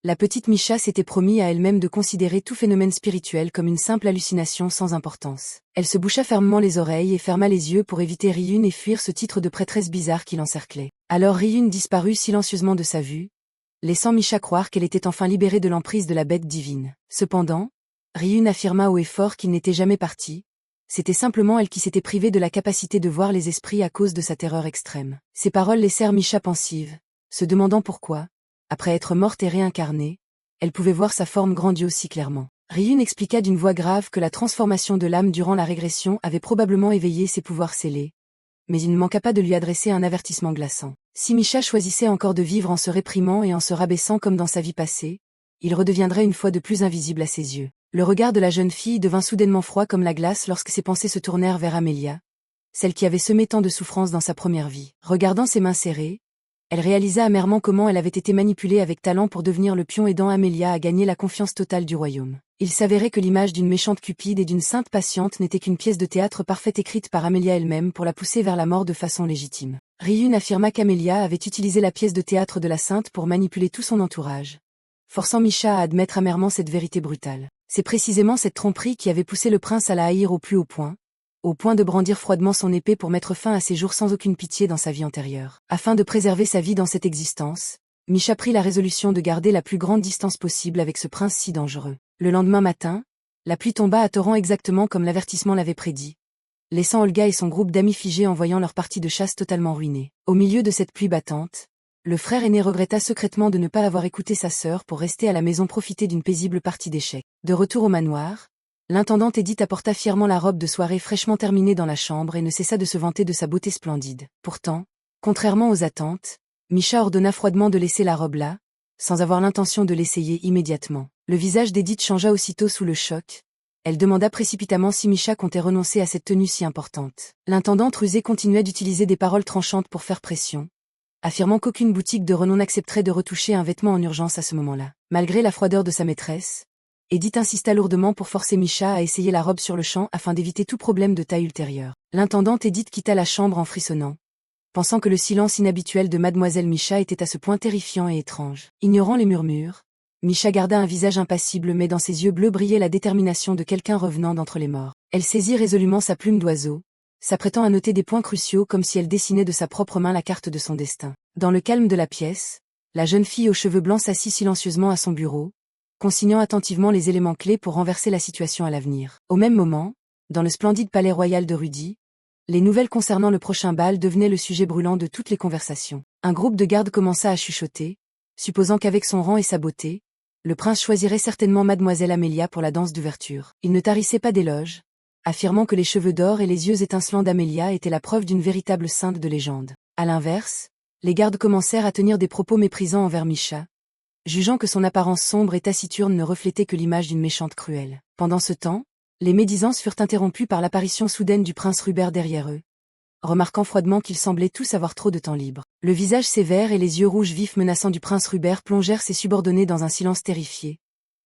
la petite Misha s'était promis à elle-même de considérer tout phénomène spirituel comme une simple hallucination sans importance. Elle se boucha fermement les oreilles et ferma les yeux pour éviter Ryun et fuir ce titre de prêtresse bizarre qui l'encerclait. Alors Ryun disparut silencieusement de sa vue, laissant Misha croire qu'elle était enfin libérée de l'emprise de la bête divine. Cependant, Ryun affirma haut et fort qu'il n'était jamais parti, c'était simplement elle qui s'était privée de la capacité de voir les esprits à cause de sa terreur extrême. Ces paroles laissèrent Misha pensive, se demandant pourquoi, après être morte et réincarnée, elle pouvait voir sa forme grandiose si clairement. Ryun expliqua d'une voix grave que la transformation de l'âme durant la régression avait probablement éveillé ses pouvoirs scellés, mais il ne manqua pas de lui adresser un avertissement glaçant. Si Misha choisissait encore de vivre en se réprimant et en se rabaissant comme dans sa vie passée, il redeviendrait une fois de plus invisible à ses yeux. Le regard de la jeune fille devint soudainement froid comme la glace lorsque ses pensées se tournèrent vers Amelia, celle qui avait semé tant de souffrances dans sa première vie. Regardant ses mains serrées, elle réalisa amèrement comment elle avait été manipulée avec talent pour devenir le pion aidant Amelia à gagner la confiance totale du royaume. Il s'avérait que l'image d'une méchante cupide et d'une sainte patiente n'était qu'une pièce de théâtre parfaite écrite par Amelia elle-même pour la pousser vers la mort de façon légitime. Ryun affirma qu'Amelia avait utilisé la pièce de théâtre de la sainte pour manipuler tout son entourage, forçant Misha à admettre amèrement cette vérité brutale. C'est précisément cette tromperie qui avait poussé le prince à la haïr au plus haut point de brandir froidement son épée pour mettre fin à ses jours sans aucune pitié dans sa vie antérieure. Afin de préserver sa vie dans cette existence, Misha prit la résolution de garder la plus grande distance possible avec ce prince si dangereux. Le lendemain matin, la pluie tomba à torrent exactement comme l'avertissement l'avait prédit, laissant Olga et son groupe d'amis figés en voyant leur partie de chasse totalement ruinée. Au milieu de cette pluie battante, le frère aîné regretta secrètement de ne pas avoir écouté sa sœur pour rester à la maison profiter d'une paisible partie d'échecs. De retour au manoir, l'intendante Edith apporta fièrement la robe de soirée fraîchement terminée dans la chambre et ne cessa de se vanter de sa beauté splendide. Pourtant, contrairement aux attentes, Misha ordonna froidement de laisser la robe là, sans avoir l'intention de l'essayer immédiatement. Le visage d'Edith changea aussitôt sous le choc. Elle demanda précipitamment si Misha comptait renoncer à cette tenue si importante. L'intendante rusée continuait d'utiliser des paroles tranchantes pour faire pression, affirmant qu'aucune boutique de renom n'accepterait de retoucher un vêtement en urgence à ce moment-là. Malgré la froideur de sa maîtresse, Edith insista lourdement pour forcer Misha à essayer la robe sur le champ afin d'éviter tout problème de taille ultérieure. L'intendante Edith quitta la chambre en frissonnant, pensant que le silence inhabituel de mademoiselle Misha était à ce point terrifiant et étrange. Ignorant les murmures, Misha garda un visage impassible mais dans ses yeux bleus brillait la détermination de quelqu'un revenant d'entre les morts. Elle saisit résolument sa plume d'oiseau, s'apprêtant à noter des points cruciaux comme si elle dessinait de sa propre main la carte de son destin. Dans le calme de la pièce, la jeune fille aux cheveux blancs s'assit silencieusement à son bureau, consignant attentivement les éléments clés pour renverser la situation à l'avenir. Au même moment, dans le splendide palais royal de Rudy, les nouvelles concernant le prochain bal devenaient le sujet brûlant de toutes les conversations. Un groupe de gardes commença à chuchoter, supposant qu'avec son rang et sa beauté, le prince choisirait certainement mademoiselle Amélia pour la danse d'ouverture. Il ne tarissait pas d'éloges, affirmant que les cheveux d'or et les yeux étincelants d'Amélia étaient la preuve d'une véritable sainte de légende. À l'inverse, les gardes commencèrent à tenir des propos méprisants envers Misha, jugeant que son apparence sombre et taciturne ne reflétait que l'image d'une méchante cruelle. Pendant ce temps, les médisances furent interrompues par l'apparition soudaine du prince Rubert derrière eux, remarquant froidement qu'ils semblaient tous avoir trop de temps libre. Le visage sévère et les yeux rouges vifs menaçants du prince Rubert plongèrent ses subordonnés dans un silence terrifié,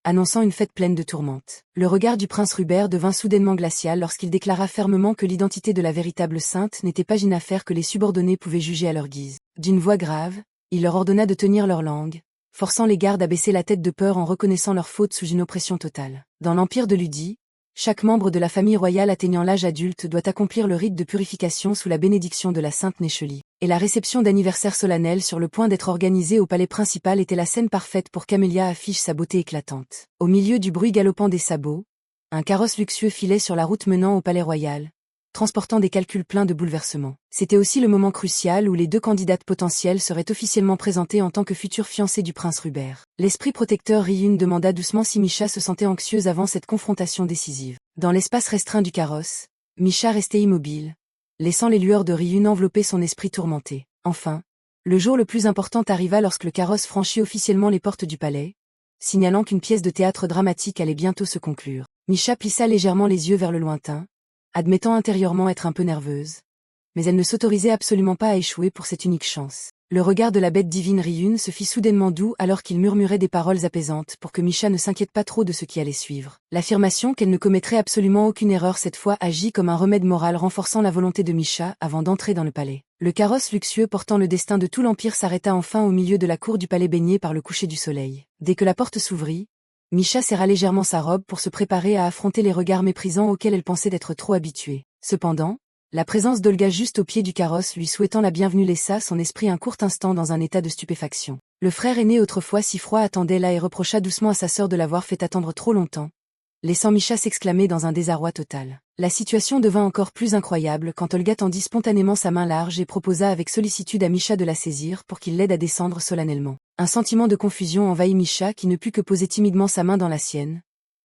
annonçant une fête pleine de tourmentes. Le regard du prince Rubert devint soudainement glacial lorsqu'il déclara fermement que l'identité de la véritable sainte n'était pas une affaire que les subordonnés pouvaient juger à leur guise. D'une voix grave, il leur ordonna de tenir leur langue, forçant les gardes à baisser la tête de peur en reconnaissant leur faute sous une oppression totale. Dans l'empire de Ludi, chaque membre de la famille royale atteignant l'âge adulte doit accomplir le rite de purification sous la bénédiction de la sainte Néchelie. Et la réception d'anniversaire solennelle sur le point d'être organisée au palais principal était la scène parfaite pour qu'Amélia affiche sa beauté éclatante. Au milieu du bruit galopant des sabots, un carrosse luxueux filait sur la route menant au palais royal, transportant des calculs pleins de bouleversements. C'était aussi le moment crucial où les deux candidates potentielles seraient officiellement présentées en tant que futures fiancées du prince Rubert. L'esprit protecteur Ryun demanda doucement si Misha se sentait anxieuse avant cette confrontation décisive. Dans l'espace restreint du carrosse, Misha restait immobile, laissant les lueurs de Ryun envelopper son esprit tourmenté. Enfin, le jour le plus important arriva lorsque le carrosse franchit officiellement les portes du palais, signalant qu'une pièce de théâtre dramatique allait bientôt se conclure. Misha plissa légèrement les yeux vers le lointain, admettant intérieurement être un peu nerveuse. Mais elle ne s'autorisait absolument pas à échouer pour cette unique chance. Le regard de la bête divine Ryun se fit soudainement doux alors qu'il murmurait des paroles apaisantes pour que Misha ne s'inquiète pas trop de ce qui allait suivre. L'affirmation qu'elle ne commettrait absolument aucune erreur cette fois agit comme un remède moral renforçant la volonté de Misha avant d'entrer dans le palais. Le carrosse luxueux portant le destin de tout l'Empire s'arrêta enfin au milieu de la cour du palais baigné par le coucher du soleil. Dès que la porte s'ouvrit, Misha serra légèrement sa robe pour se préparer à affronter les regards méprisants auxquels elle pensait d'être trop habituée. Cependant, la présence d'Olga juste au pied du carrosse lui souhaitant la bienvenue laissa son esprit un court instant dans un état de stupéfaction. Le frère aîné autrefois si froid attendait là et reprocha doucement à sa sœur de l'avoir fait attendre trop longtemps, laissant Misha s'exclamer dans un désarroi total. La situation devint encore plus incroyable quand Olga tendit spontanément sa main large et proposa avec sollicitude à Misha de la saisir pour qu'il l'aide à descendre solennellement. Un sentiment de confusion envahit Misha qui ne put que poser timidement sa main dans la sienne,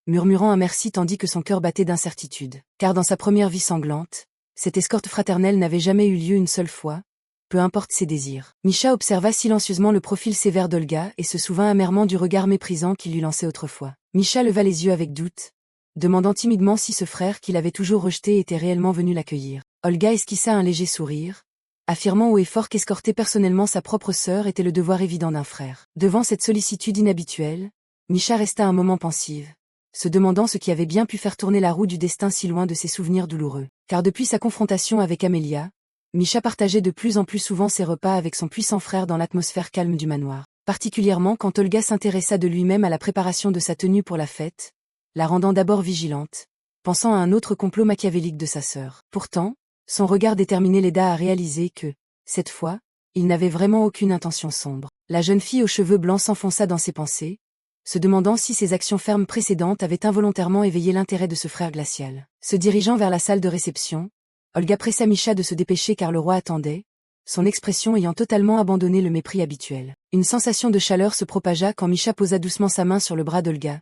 murmurant un merci tandis que son cœur battait d'incertitude. Car dans sa première vie sanglante, cette escorte fraternelle n'avait jamais eu lieu une seule fois, peu importe ses désirs. Misha observa silencieusement le profil sévère d'Olga et se souvint amèrement du regard méprisant qu'il lui lançait autrefois. Misha leva les yeux avec doute, demandant timidement si ce frère qu'il avait toujours rejeté était réellement venu l'accueillir. Olga esquissa un léger sourire, affirmant haut et fort qu'escorter personnellement sa propre sœur était le devoir évident d'un frère. Devant cette sollicitude inhabituelle, Misha resta un moment pensive, se demandant ce qui avait bien pu faire tourner la roue du destin si loin de ses souvenirs douloureux. Car depuis sa confrontation avec Amélia, Misha partageait de plus en plus souvent ses repas avec son puissant frère dans l'atmosphère calme du manoir. Particulièrement quand Olga s'intéressa de lui-même à la préparation de sa tenue pour la fête, la rendant d'abord vigilante, pensant à un autre complot machiavélique de sa sœur. Pourtant, son regard déterminé l'aida à réaliser que, cette fois, il n'avait vraiment aucune intention sombre. La jeune fille aux cheveux blancs s'enfonça dans ses pensées, se demandant si ses actions fermes précédentes avaient involontairement éveillé l'intérêt de ce frère glacial. Se dirigeant vers la salle de réception, Olga pressa Misha de se dépêcher car le roi attendait, son expression ayant totalement abandonné le mépris habituel. Une sensation de chaleur se propagea quand Misha posa doucement sa main sur le bras d'Olga,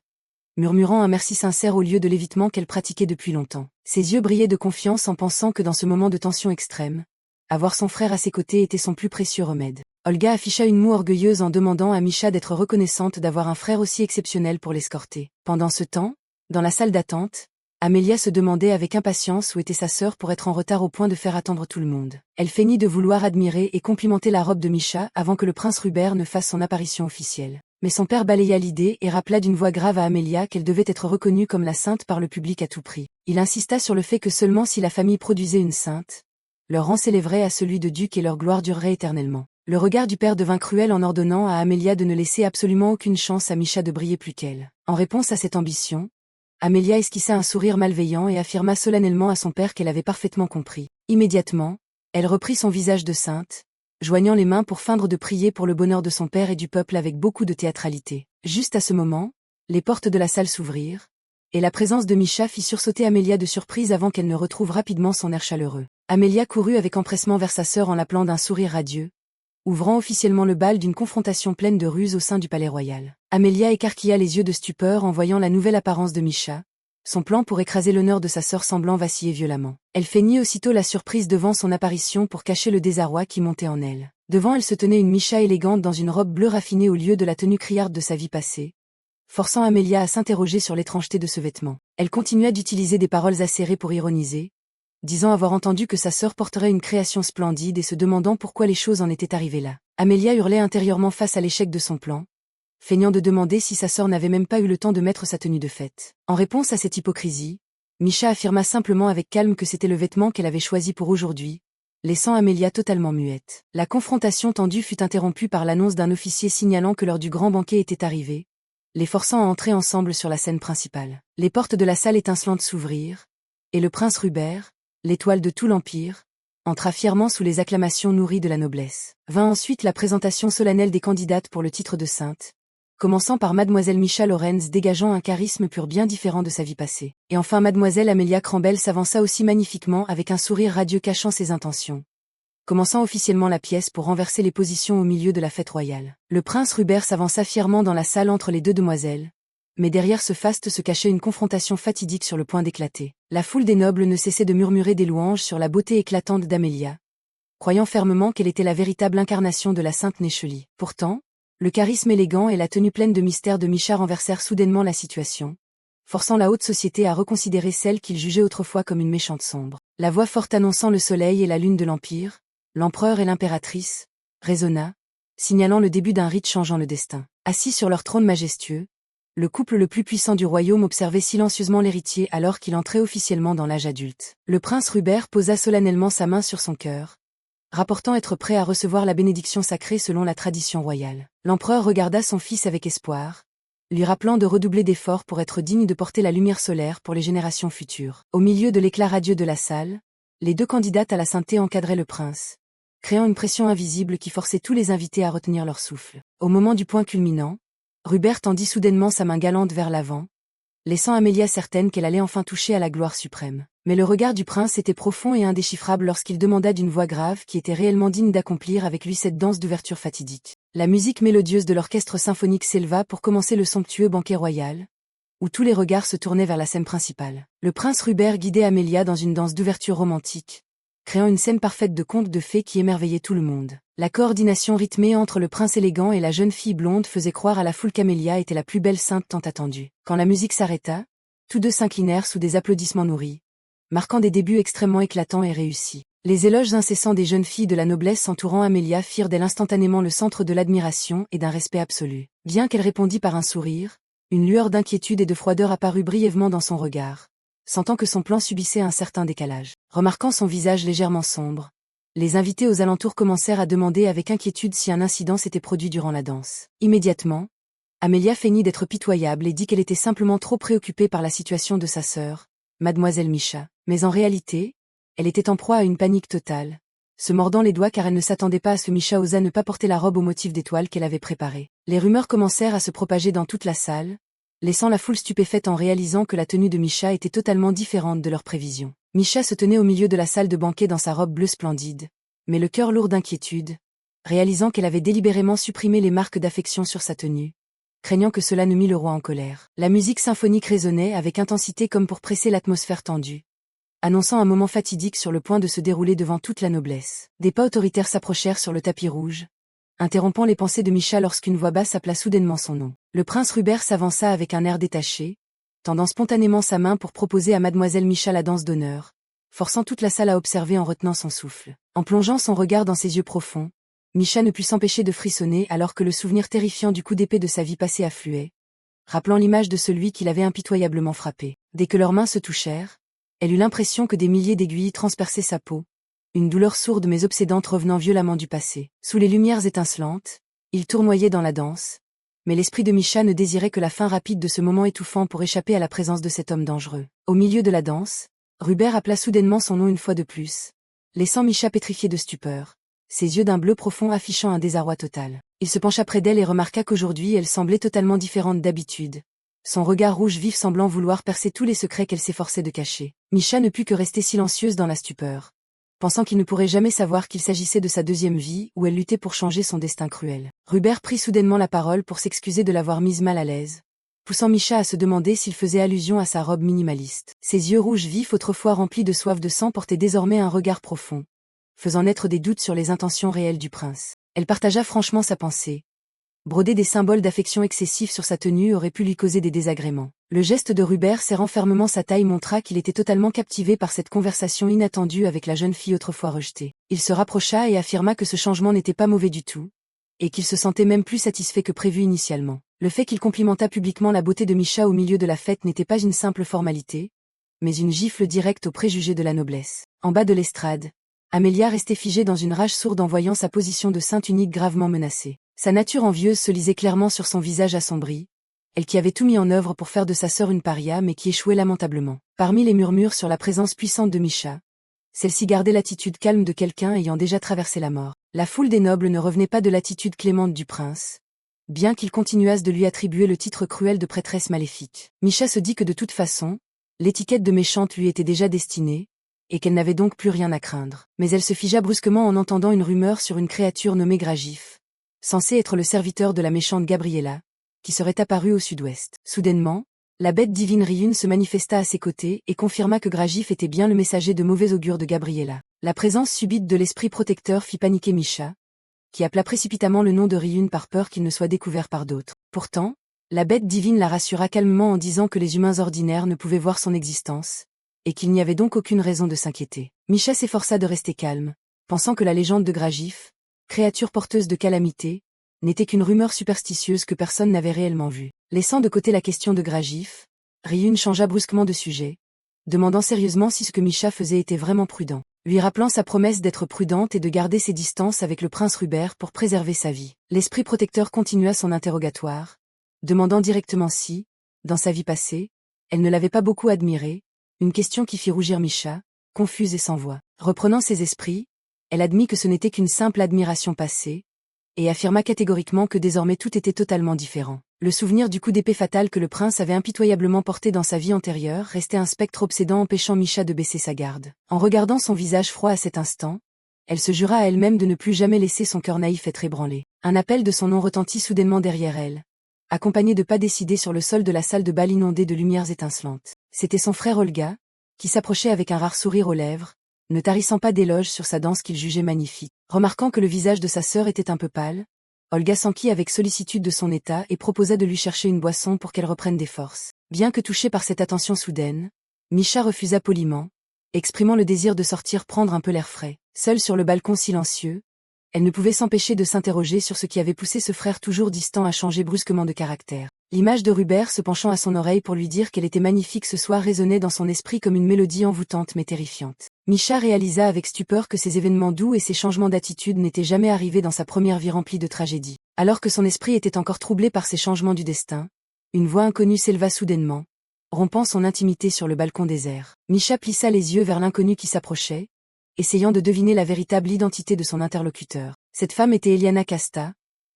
murmurant un merci sincère au lieu de l'évitement qu'elle pratiquait depuis longtemps. Ses yeux brillaient de confiance en pensant que dans ce moment de tension extrême, avoir son frère à ses côtés était son plus précieux remède. Olga afficha une moue orgueilleuse en demandant à Misha d'être reconnaissante d'avoir un frère aussi exceptionnel pour l'escorter. Pendant ce temps, dans la salle d'attente, Amelia se demandait avec impatience où était sa sœur pour être en retard au point de faire attendre tout le monde. Elle feignit de vouloir admirer et complimenter la robe de Misha avant que le prince Rubert ne fasse son apparition officielle. Mais son père balaya l'idée et rappela d'une voix grave à Amelia qu'elle devait être reconnue comme la sainte par le public à tout prix. Il insista sur le fait que seulement si la famille produisait une sainte, leur rang s'élèverait à celui de duc et leur gloire durerait éternellement. Le regard du père devint cruel en ordonnant à Amelia de ne laisser absolument aucune chance à Misha de briller plus qu'elle. En réponse à cette ambition, Amelia esquissa un sourire malveillant et affirma solennellement à son père qu'elle avait parfaitement compris. Immédiatement, elle reprit son visage de sainte, joignant les mains pour feindre de prier pour le bonheur de son père et du peuple avec beaucoup de théâtralité. Juste à ce moment, les portes de la salle s'ouvrirent, et la présence de Misha fit sursauter Amelia de surprise avant qu'elle ne retrouve rapidement son air chaleureux. Amelia courut avec empressement vers sa sœur en l'appelant d'un sourire radieux, ouvrant officiellement le bal d'une confrontation pleine de ruses au sein du palais royal. Amelia écarquilla les yeux de stupeur en voyant la nouvelle apparence de Misha, son plan pour écraser l'honneur de sa sœur semblant vaciller violemment. Elle feignit aussitôt la surprise devant son apparition pour cacher le désarroi qui montait en elle. Devant elle se tenait une Misha élégante dans une robe bleue raffinée au lieu de la tenue criarde de sa vie passée, forçant Amelia à s'interroger sur l'étrangeté de ce vêtement. Elle continua d'utiliser des paroles acérées pour ironiser, disant avoir entendu que sa sœur porterait une création splendide et se demandant pourquoi les choses en étaient arrivées là. Amelia hurlait intérieurement face à l'échec de son plan, feignant de demander si sa sœur n'avait même pas eu le temps de mettre sa tenue de fête. En réponse à cette hypocrisie, Misha affirma simplement avec calme que c'était le vêtement qu'elle avait choisi pour aujourd'hui, laissant Amelia totalement muette. La confrontation tendue fut interrompue par l'annonce d'un officier signalant que l'heure du grand banquet était arrivée, les forçant à entrer ensemble sur la scène principale. Les portes de la salle étincelantes s'ouvrirent, et le prince Rubert, l'étoile de tout l'Empire, entra fièrement sous les acclamations nourries de la noblesse. Vint ensuite la présentation solennelle des candidates pour le titre de sainte, commençant par mademoiselle Misha Lorenz dégageant un charisme pur bien différent de sa vie passée. Et enfin mademoiselle Amelia Crambel s'avança aussi magnifiquement avec un sourire radieux cachant ses intentions, commençant officiellement la pièce pour renverser les positions au milieu de la fête royale. Le prince Rubert s'avança fièrement dans la salle entre les deux demoiselles, mais derrière ce faste se cachait une confrontation fatidique sur le point d'éclater. La foule des nobles ne cessait de murmurer des louanges sur la beauté éclatante d'Amelia, croyant fermement qu'elle était la véritable incarnation de la sainte Néchelie. Pourtant, le charisme élégant et la tenue pleine de mystère de Misha renversèrent soudainement la situation, forçant la haute société à reconsidérer celle qu'il jugeait autrefois comme une méchante sombre. La voix forte annonçant le soleil et la lune de l'Empire, l'empereur et l'impératrice, résonna, signalant le début d'un rite changeant le destin. Assis sur leur trône majestueux, le couple le plus puissant du royaume observait silencieusement l'héritier alors qu'il entrait officiellement dans l'âge adulte. Le prince Rubert posa solennellement sa main sur son cœur, rapportant être prêt à recevoir la bénédiction sacrée selon la tradition royale. L'empereur regarda son fils avec espoir, lui rappelant de redoubler d'efforts pour être digne de porter la lumière solaire pour les générations futures. Au milieu de l'éclat radieux de la salle, les deux candidates à la sainteté encadraient le prince, créant une pression invisible qui forçait tous les invités à retenir leur souffle. Au moment du point culminant, Rubert tendit soudainement sa main galante vers l'avant, laissant Amelia certaine qu'elle allait enfin toucher à la gloire suprême. Mais le regard du prince était profond et indéchiffrable lorsqu'il demanda d'une voix grave qui était réellement digne d'accomplir avec lui cette danse d'ouverture fatidique. La musique mélodieuse de l'orchestre symphonique s'éleva pour commencer le somptueux banquet royal, où tous les regards se tournaient vers la scène principale. Le prince Rubert guidait Amelia dans une danse d'ouverture romantique, créant une scène parfaite de conte de fées qui émerveillait tout le monde. La coordination rythmée entre le prince élégant et la jeune fille blonde faisait croire à la foule qu'Amelia était la plus belle sainte tant attendue. Quand la musique s'arrêta, tous deux s'inclinèrent sous des applaudissements nourris, marquant des débuts extrêmement éclatants et réussis. Les éloges incessants des jeunes filles de la noblesse entourant Amelia firent d'elle instantanément le centre de l'admiration et d'un respect absolu. Bien qu'elle répondît par un sourire, une lueur d'inquiétude et de froideur apparut brièvement dans son regard, sentant que son plan subissait un certain décalage. Remarquant son visage légèrement sombre, les invités aux alentours commencèrent à demander avec inquiétude si un incident s'était produit durant la danse. Immédiatement, Amelia feignit d'être pitoyable et dit qu'elle était simplement trop préoccupée par la situation de sa sœur, mademoiselle Misha. Mais en réalité, elle était en proie à une panique totale, se mordant les doigts car elle ne s'attendait pas à ce que Misha osât ne pas porter la robe au motif d'étoile qu'elle avait préparée. Les rumeurs commencèrent à se propager dans toute la salle, laissant la foule stupéfaite en réalisant que la tenue de Misha était totalement différente de leurs prévisions. Misha se tenait au milieu de la salle de banquet dans sa robe bleue splendide, mais le cœur lourd d'inquiétude, réalisant qu'elle avait délibérément supprimé les marques d'affection sur sa tenue, craignant que cela ne mît le roi en colère. La musique symphonique résonnait avec intensité comme pour presser l'atmosphère tendue, annonçant un moment fatidique sur le point de se dérouler devant toute la noblesse. Des pas autoritaires s'approchèrent sur le tapis rouge, interrompant les pensées de Mischa lorsqu'une voix basse appela soudainement son nom. Le prince Rubert s'avança avec un air détaché, tendant spontanément sa main pour proposer à mademoiselle Mischa la danse d'honneur, forçant toute la salle à observer en retenant son souffle. En plongeant son regard dans ses yeux profonds, Mischa ne put s'empêcher de frissonner alors que le souvenir terrifiant du coup d'épée de sa vie passée affluait, rappelant l'image de celui qui l'avait impitoyablement frappé. Dès que leurs mains se touchèrent, elle eut l'impression que des milliers d'aiguilles transperçaient sa peau, une douleur sourde mais obsédante revenant violemment du passé. Sous les lumières étincelantes, il tournoyait dans la danse, mais l'esprit de Mischa ne désirait que la fin rapide de ce moment étouffant pour échapper à la présence de cet homme dangereux. Au milieu de la danse, Rubert appela soudainement son nom une fois de plus, laissant Mischa pétrifiée de stupeur, ses yeux d'un bleu profond affichant un désarroi total. Il se pencha près d'elle et remarqua qu'aujourd'hui elle semblait totalement différente d'habitude, son regard rouge vif semblant vouloir percer tous les secrets qu'elle s'efforçait de cacher. Mischa ne put que rester silencieuse dans la stupeur, pensant qu'il ne pourrait jamais savoir qu'il s'agissait de sa deuxième vie où elle luttait pour changer son destin cruel. Rubert prit soudainement la parole pour s'excuser de l'avoir mise mal à l'aise, poussant Mischa à se demander s'il faisait allusion à sa robe minimaliste. Ses yeux rouges vifs autrefois remplis de soif de sang portaient désormais un regard profond, faisant naître des doutes sur les intentions réelles du prince. Elle partagea franchement sa pensée. Broder des symboles d'affection excessifs sur sa tenue aurait pu lui causer des désagréments. Le geste de Rubert serrant fermement sa taille montra qu'il était totalement captivé par cette conversation inattendue avec la jeune fille autrefois rejetée. Il se rapprocha et affirma que ce changement n'était pas mauvais du tout, et qu'il se sentait même plus satisfait que prévu initialement. Le fait qu'il complimentât publiquement la beauté de Mischa au milieu de la fête n'était pas une simple formalité, mais une gifle directe aux préjugés de la noblesse. En bas de l'estrade, Amélia restait figée dans une rage sourde en voyant sa position de sainte unique gravement menacée. Sa nature envieuse se lisait clairement sur son visage assombri, elle qui avait tout mis en œuvre pour faire de sa sœur une paria mais qui échouait lamentablement. Parmi les murmures sur la présence puissante de Mischa, celle-ci gardait l'attitude calme de quelqu'un ayant déjà traversé la mort. La foule des nobles ne revenait pas de l'attitude clémente du prince, bien qu'ils continuassent de lui attribuer le titre cruel de prêtresse maléfique. Mischa se dit que de toute façon, l'étiquette de méchante lui était déjà destinée, et qu'elle n'avait donc plus rien à craindre. Mais elle se figea brusquement en entendant une rumeur sur une créature nommée Gragif, censé être le serviteur de la méchante Gabriella, qui serait apparue au sud-ouest. Soudainement, la bête divine Riyun se manifesta à ses côtés et confirma que Gragif était bien le messager de mauvais augure de Gabriella. La présence subite de l'esprit protecteur fit paniquer Mischa, qui appela précipitamment le nom de Riyun par peur qu'il ne soit découvert par d'autres. Pourtant, la bête divine la rassura calmement en disant que les humains ordinaires ne pouvaient voir son existence, et qu'il n'y avait donc aucune raison de s'inquiéter. Mischa s'efforça de rester calme, pensant que la légende de Gragif, créature porteuse de calamité, n'était qu'une rumeur superstitieuse que personne n'avait réellement vue. Laissant de côté la question de Gragif, Riyun changea brusquement de sujet, demandant sérieusement si ce que Mischa faisait était vraiment prudent, lui rappelant sa promesse d'être prudente et de garder ses distances avec le prince Rubert pour préserver sa vie. L'esprit protecteur continua son interrogatoire, demandant directement si, dans sa vie passée, elle ne l'avait pas beaucoup admiré, une question qui fit rougir Mischa, confuse et sans voix. Reprenant ses esprits, elle admit que ce n'était qu'une simple admiration passée, et affirma catégoriquement que désormais tout était totalement différent. Le souvenir du coup d'épée fatal que le prince avait impitoyablement porté dans sa vie antérieure restait un spectre obsédant empêchant Mischa de baisser sa garde. En regardant son visage froid à cet instant, elle se jura à elle-même de ne plus jamais laisser son cœur naïf être ébranlé. Un appel de son nom retentit soudainement derrière elle, accompagné de pas décidés sur le sol de la salle de bal inondée de lumières étincelantes. C'était son frère Olga, qui s'approchait avec un rare sourire aux lèvres, ne tarissant pas d'éloges sur sa danse qu'il jugeait magnifique. Remarquant que le visage de sa sœur était un peu pâle, Olga s'enquit avec sollicitude de son état et proposa de lui chercher une boisson pour qu'elle reprenne des forces. Bien que touché par cette attention soudaine, Mischa refusa poliment, exprimant le désir de sortir prendre un peu l'air frais. Seule sur le balcon silencieux, elle ne pouvait s'empêcher de s'interroger sur ce qui avait poussé ce frère toujours distant à changer brusquement de caractère. L'image de Rubert se penchant à son oreille pour lui dire qu'elle était magnifique ce soir résonnait dans son esprit comme une mélodie envoûtante mais terrifiante. Mischa réalisa avec stupeur que ces événements doux et ces changements d'attitude n'étaient jamais arrivés dans sa première vie remplie de tragédie. Alors que son esprit était encore troublé par ces changements du destin, une voix inconnue s'éleva soudainement, rompant son intimité sur le balcon désert. Mischa plissa les yeux vers l'inconnu qui s'approchait, essayant de deviner la véritable identité de son interlocuteur. Cette femme était Eliana Casta,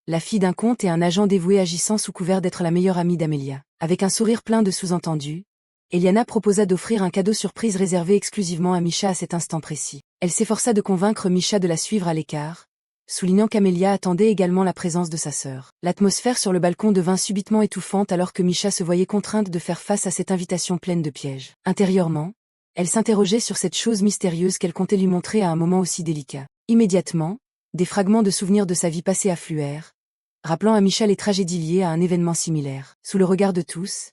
la fille d'un comte et un agent dévoué agissant sous couvert d'être la meilleure amie d'Amélia. Avec un sourire plein de sous-entendus, Eliana proposa d'offrir un cadeau surprise réservé exclusivement à Mischa à cet instant précis. Elle s'efforça de convaincre Mischa de la suivre à l'écart, soulignant qu'Amélia attendait également la présence de sa sœur. L'atmosphère sur le balcon devint subitement étouffante alors que Mischa se voyait contrainte de faire face à cette invitation pleine de pièges. Intérieurement, elle s'interrogeait sur cette chose mystérieuse qu'elle comptait lui montrer à un moment aussi délicat. Immédiatement, Des fragments de souvenirs de sa vie passée affluèrent, rappelant à Misha les tragédies liées à un événement similaire. Sous le regard de tous,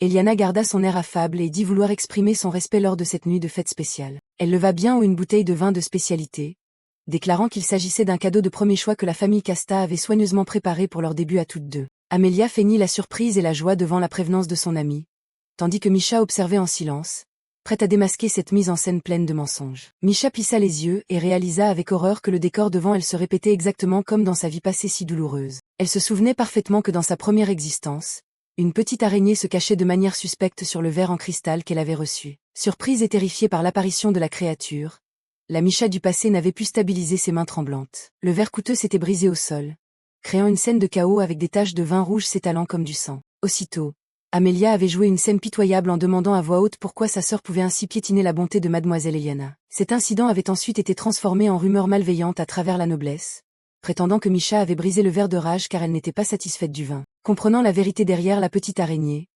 Eliana garda son air affable et dit vouloir exprimer son respect lors de cette nuit de fête spéciale. Elle leva bien haut une bouteille de vin de spécialité, déclarant qu'il s'agissait d'un cadeau de premier choix que la famille Casta avait soigneusement préparé pour leur début à toutes deux. Amelia feignit la surprise et la joie devant la prévenance de son amie, tandis que Misha observait en silence, prête à démasquer cette mise en scène pleine de mensonges. Misha plissa les yeux et réalisa avec horreur que le décor devant elle se répétait exactement comme dans sa vie passée si douloureuse. Elle se souvenait parfaitement que dans sa première existence, une petite araignée se cachait de manière suspecte sur le verre en cristal qu'elle avait reçu. Surprise et terrifiée par l'apparition de la créature, la Misha du passé n'avait pu stabiliser ses mains tremblantes. Le verre coûteux s'était brisé au sol, créant une scène de chaos avec des taches de vin rouge s'étalant comme du sang. Aussitôt, Amelia avait joué une scène pitoyable en demandant à voix haute pourquoi sa sœur pouvait ainsi piétiner la bonté de mademoiselle Eliana. Cet incident avait ensuite été transformé en rumeur malveillante à travers la noblesse, prétendant que Misha avait brisé le verre de rage car elle n'était pas satisfaite du vin. Comprenant la vérité derrière la petite araignée,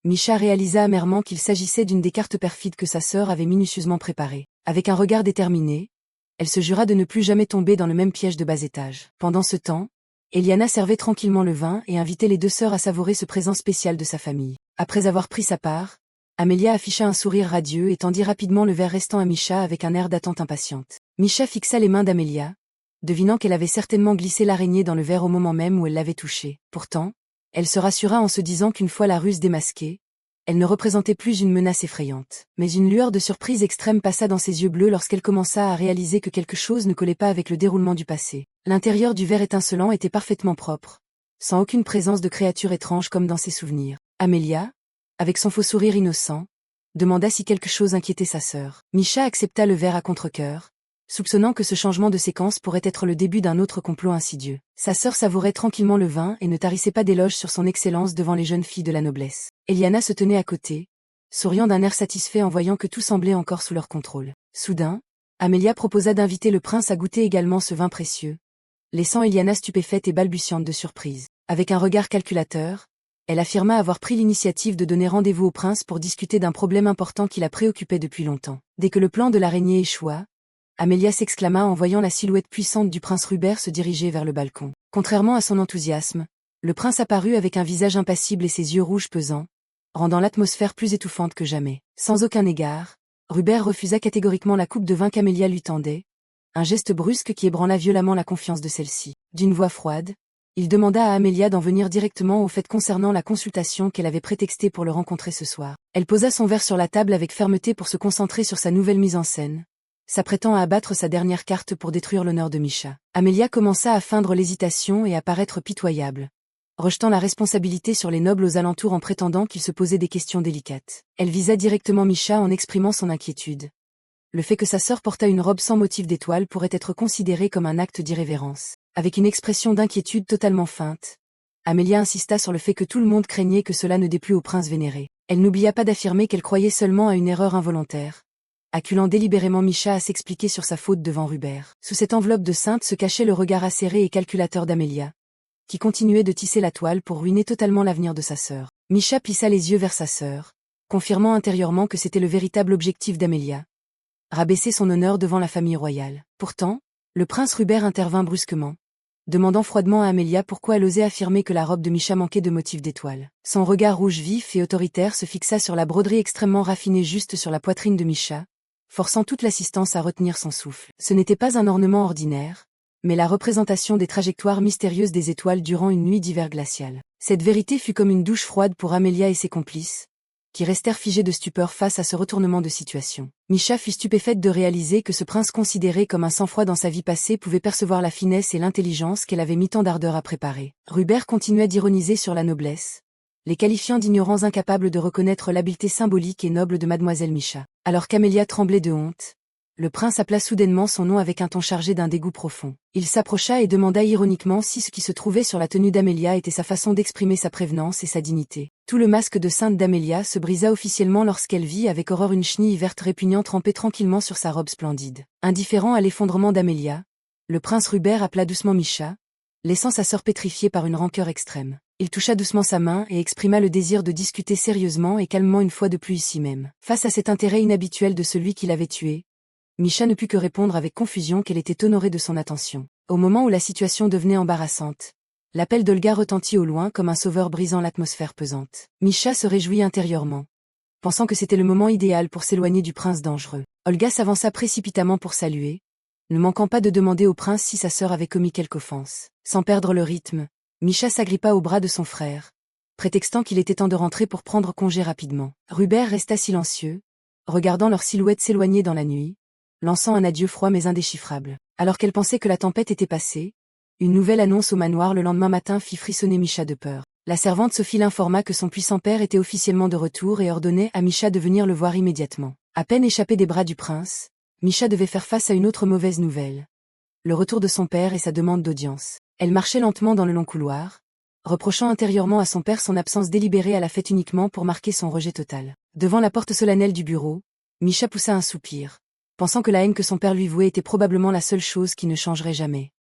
Misha réalisa amèrement qu'il s'agissait d'une des cartes perfides que sa sœur avait minutieusement préparées. Avec un regard déterminé, elle se jura de ne plus jamais tomber dans le même piège de bas étage. Pendant ce temps, Eliana servait tranquillement le vin et invitait les deux sœurs à savourer ce présent spécial de sa famille. Après avoir pris sa part, Amelia afficha un sourire radieux et tendit rapidement le verre restant à Misha avec un air d'attente impatiente. Misha fixa les mains d'Amelia, devinant qu'elle avait certainement glissé l'araignée dans le verre au moment même où elle l'avait touché. Pourtant, elle se rassura en se disant qu'une fois la ruse démasquée, elle ne représentait plus une menace effrayante. Mais une lueur de surprise extrême passa dans ses yeux bleus lorsqu'elle commença à réaliser que quelque chose ne collait pas avec le déroulement du passé. L'intérieur du verre étincelant était parfaitement propre, sans aucune présence de créature étrange comme dans ses souvenirs. Amelia, avec son faux sourire innocent, demanda si quelque chose inquiétait sa sœur. Misha accepta le verre à contre-cœur, soupçonnant que ce changement de séquence pourrait être le début d'un autre complot insidieux. Sa sœur savourait tranquillement le vin et ne tarissait pas d'éloges sur son excellence devant les jeunes filles de la noblesse. Eliana se tenait à côté, souriant d'un air satisfait en voyant que tout semblait encore sous leur contrôle. Soudain, Amelia proposa d'inviter le prince à goûter également ce vin précieux, laissant Eliana stupéfaite et balbutiante de surprise. Avec un regard calculateur, elle affirma avoir pris l'initiative de donner rendez-vous au prince pour discuter d'un problème important qui la préoccupait depuis longtemps. Dès que le plan de l'araignée échoua, Amelia s'exclama en voyant la silhouette puissante du prince Rubert se diriger vers le balcon. Contrairement à son enthousiasme, le prince apparut avec un visage impassible et ses yeux rouges pesants, rendant l'atmosphère plus étouffante que jamais. Sans aucun égard, Rubert refusa catégoriquement la coupe de vin qu'Amelia lui tendait, un geste brusque qui ébranla violemment la confiance de celle-ci. D'une voix froide, il demanda à Amelia d'en venir directement au fait concernant la consultation qu'elle avait prétextée pour le rencontrer ce soir. Elle posa son verre sur la table avec fermeté pour se concentrer sur sa nouvelle mise en scène, s'apprêtant à abattre sa dernière carte pour détruire l'honneur de Misha. Amelia commença à feindre l'hésitation et à paraître pitoyable, rejetant la responsabilité sur les nobles aux alentours en prétendant qu'ils se posaient des questions délicates. Elle visa directement Misha en exprimant son inquiétude. Le fait que sa sœur portât une robe sans motif d'étoile pourrait être considéré comme un acte d'irrévérence. Avec une expression d'inquiétude totalement feinte, Amelia insista sur le fait que tout le monde craignait que cela ne déplut au prince vénéré. Elle n'oublia pas d'affirmer qu'elle croyait seulement à une erreur involontaire, acculant délibérément Misha à s'expliquer sur sa faute devant Rubert. Sous cette enveloppe de sainte se cachait le regard acéré et calculateur d'Amelia, qui continuait de tisser la toile pour ruiner totalement l'avenir de sa sœur. Misha plissa les yeux vers sa sœur, confirmant intérieurement que c'était le véritable objectif d'Amelia, rabaisser son honneur devant la famille royale. Pourtant, le prince Rubert intervint brusquement, demandant froidement à Amelia pourquoi elle osait affirmer que la robe de Misha manquait de motifs d'étoile. Son regard rouge vif et autoritaire se fixa sur la broderie extrêmement raffinée juste sur la poitrine de Misha, forçant toute l'assistance à retenir son souffle. Ce n'était pas un ornement ordinaire, mais la représentation des trajectoires mystérieuses des étoiles durant une nuit d'hiver glacial. Cette vérité fut comme une douche froide pour Amelia et ses complices, qui restèrent figés de stupeur face à ce retournement de situation. Misha fut stupéfaite de réaliser que ce prince considéré comme un sang-froid dans sa vie passée pouvait percevoir la finesse et l'intelligence qu'elle avait mis tant d'ardeur à préparer. Rubert continuait d'ironiser sur la noblesse, les qualifiant d'ignorants incapables de reconnaître l'habileté symbolique et noble de mademoiselle Misha. Alors qu'Amelia tremblait de honte, le prince appela soudainement son nom avec un ton chargé d'un dégoût profond. Il s'approcha et demanda ironiquement si ce qui se trouvait sur la tenue d'Amelia était sa façon d'exprimer sa prévenance et sa dignité. Tout le masque de sainte d'Amelia se brisa officiellement lorsqu'elle vit avec horreur une chenille verte répugnante ramper tranquillement sur sa robe splendide. Indifférent à l'effondrement d'Amelia, le prince Rubert appela doucement Misha, laissant sa sœur pétrifiée par une rancœur extrême. Il toucha doucement sa main et exprima le désir de discuter sérieusement et calmement une fois de plus ici même. Face à cet intérêt inhabituel de celui qui l'avait tué, Misha ne put que répondre avec confusion qu'elle était honorée de son attention. Au moment où la situation devenait embarrassante, l'appel d'Olga retentit au loin comme un sauveur brisant l'atmosphère pesante. Misha se réjouit intérieurement, pensant que c'était le moment idéal pour s'éloigner du prince dangereux. Olga s'avança précipitamment pour saluer, ne manquant pas de demander au prince si sa sœur avait commis quelque offense. Sans perdre le rythme, Misha s'agrippa au bras de son frère, prétextant qu'il était temps de rentrer pour prendre congé rapidement. Rubert resta silencieux, regardant leur silhouette s'éloigner dans la nuit, lançant un adieu froid mais indéchiffrable. Alors qu'elle pensait que la tempête était passée, une nouvelle annonce au manoir le lendemain matin fit frissonner Misha de peur. La servante Sophie l'informa que son puissant père était officiellement de retour et ordonnait à Misha de venir le voir immédiatement. À peine échappé des bras du prince, Misha devait faire face à une autre mauvaise nouvelle. Le retour de son père et sa demande d'audience. Elle marchait lentement dans le long couloir, reprochant intérieurement à son père son absence délibérée à la fête uniquement pour marquer son rejet total. Devant la porte solennelle du bureau, Misha poussa un soupir, pensant que la haine que son père lui vouait était probablement la seule chose qui ne changerait jamais.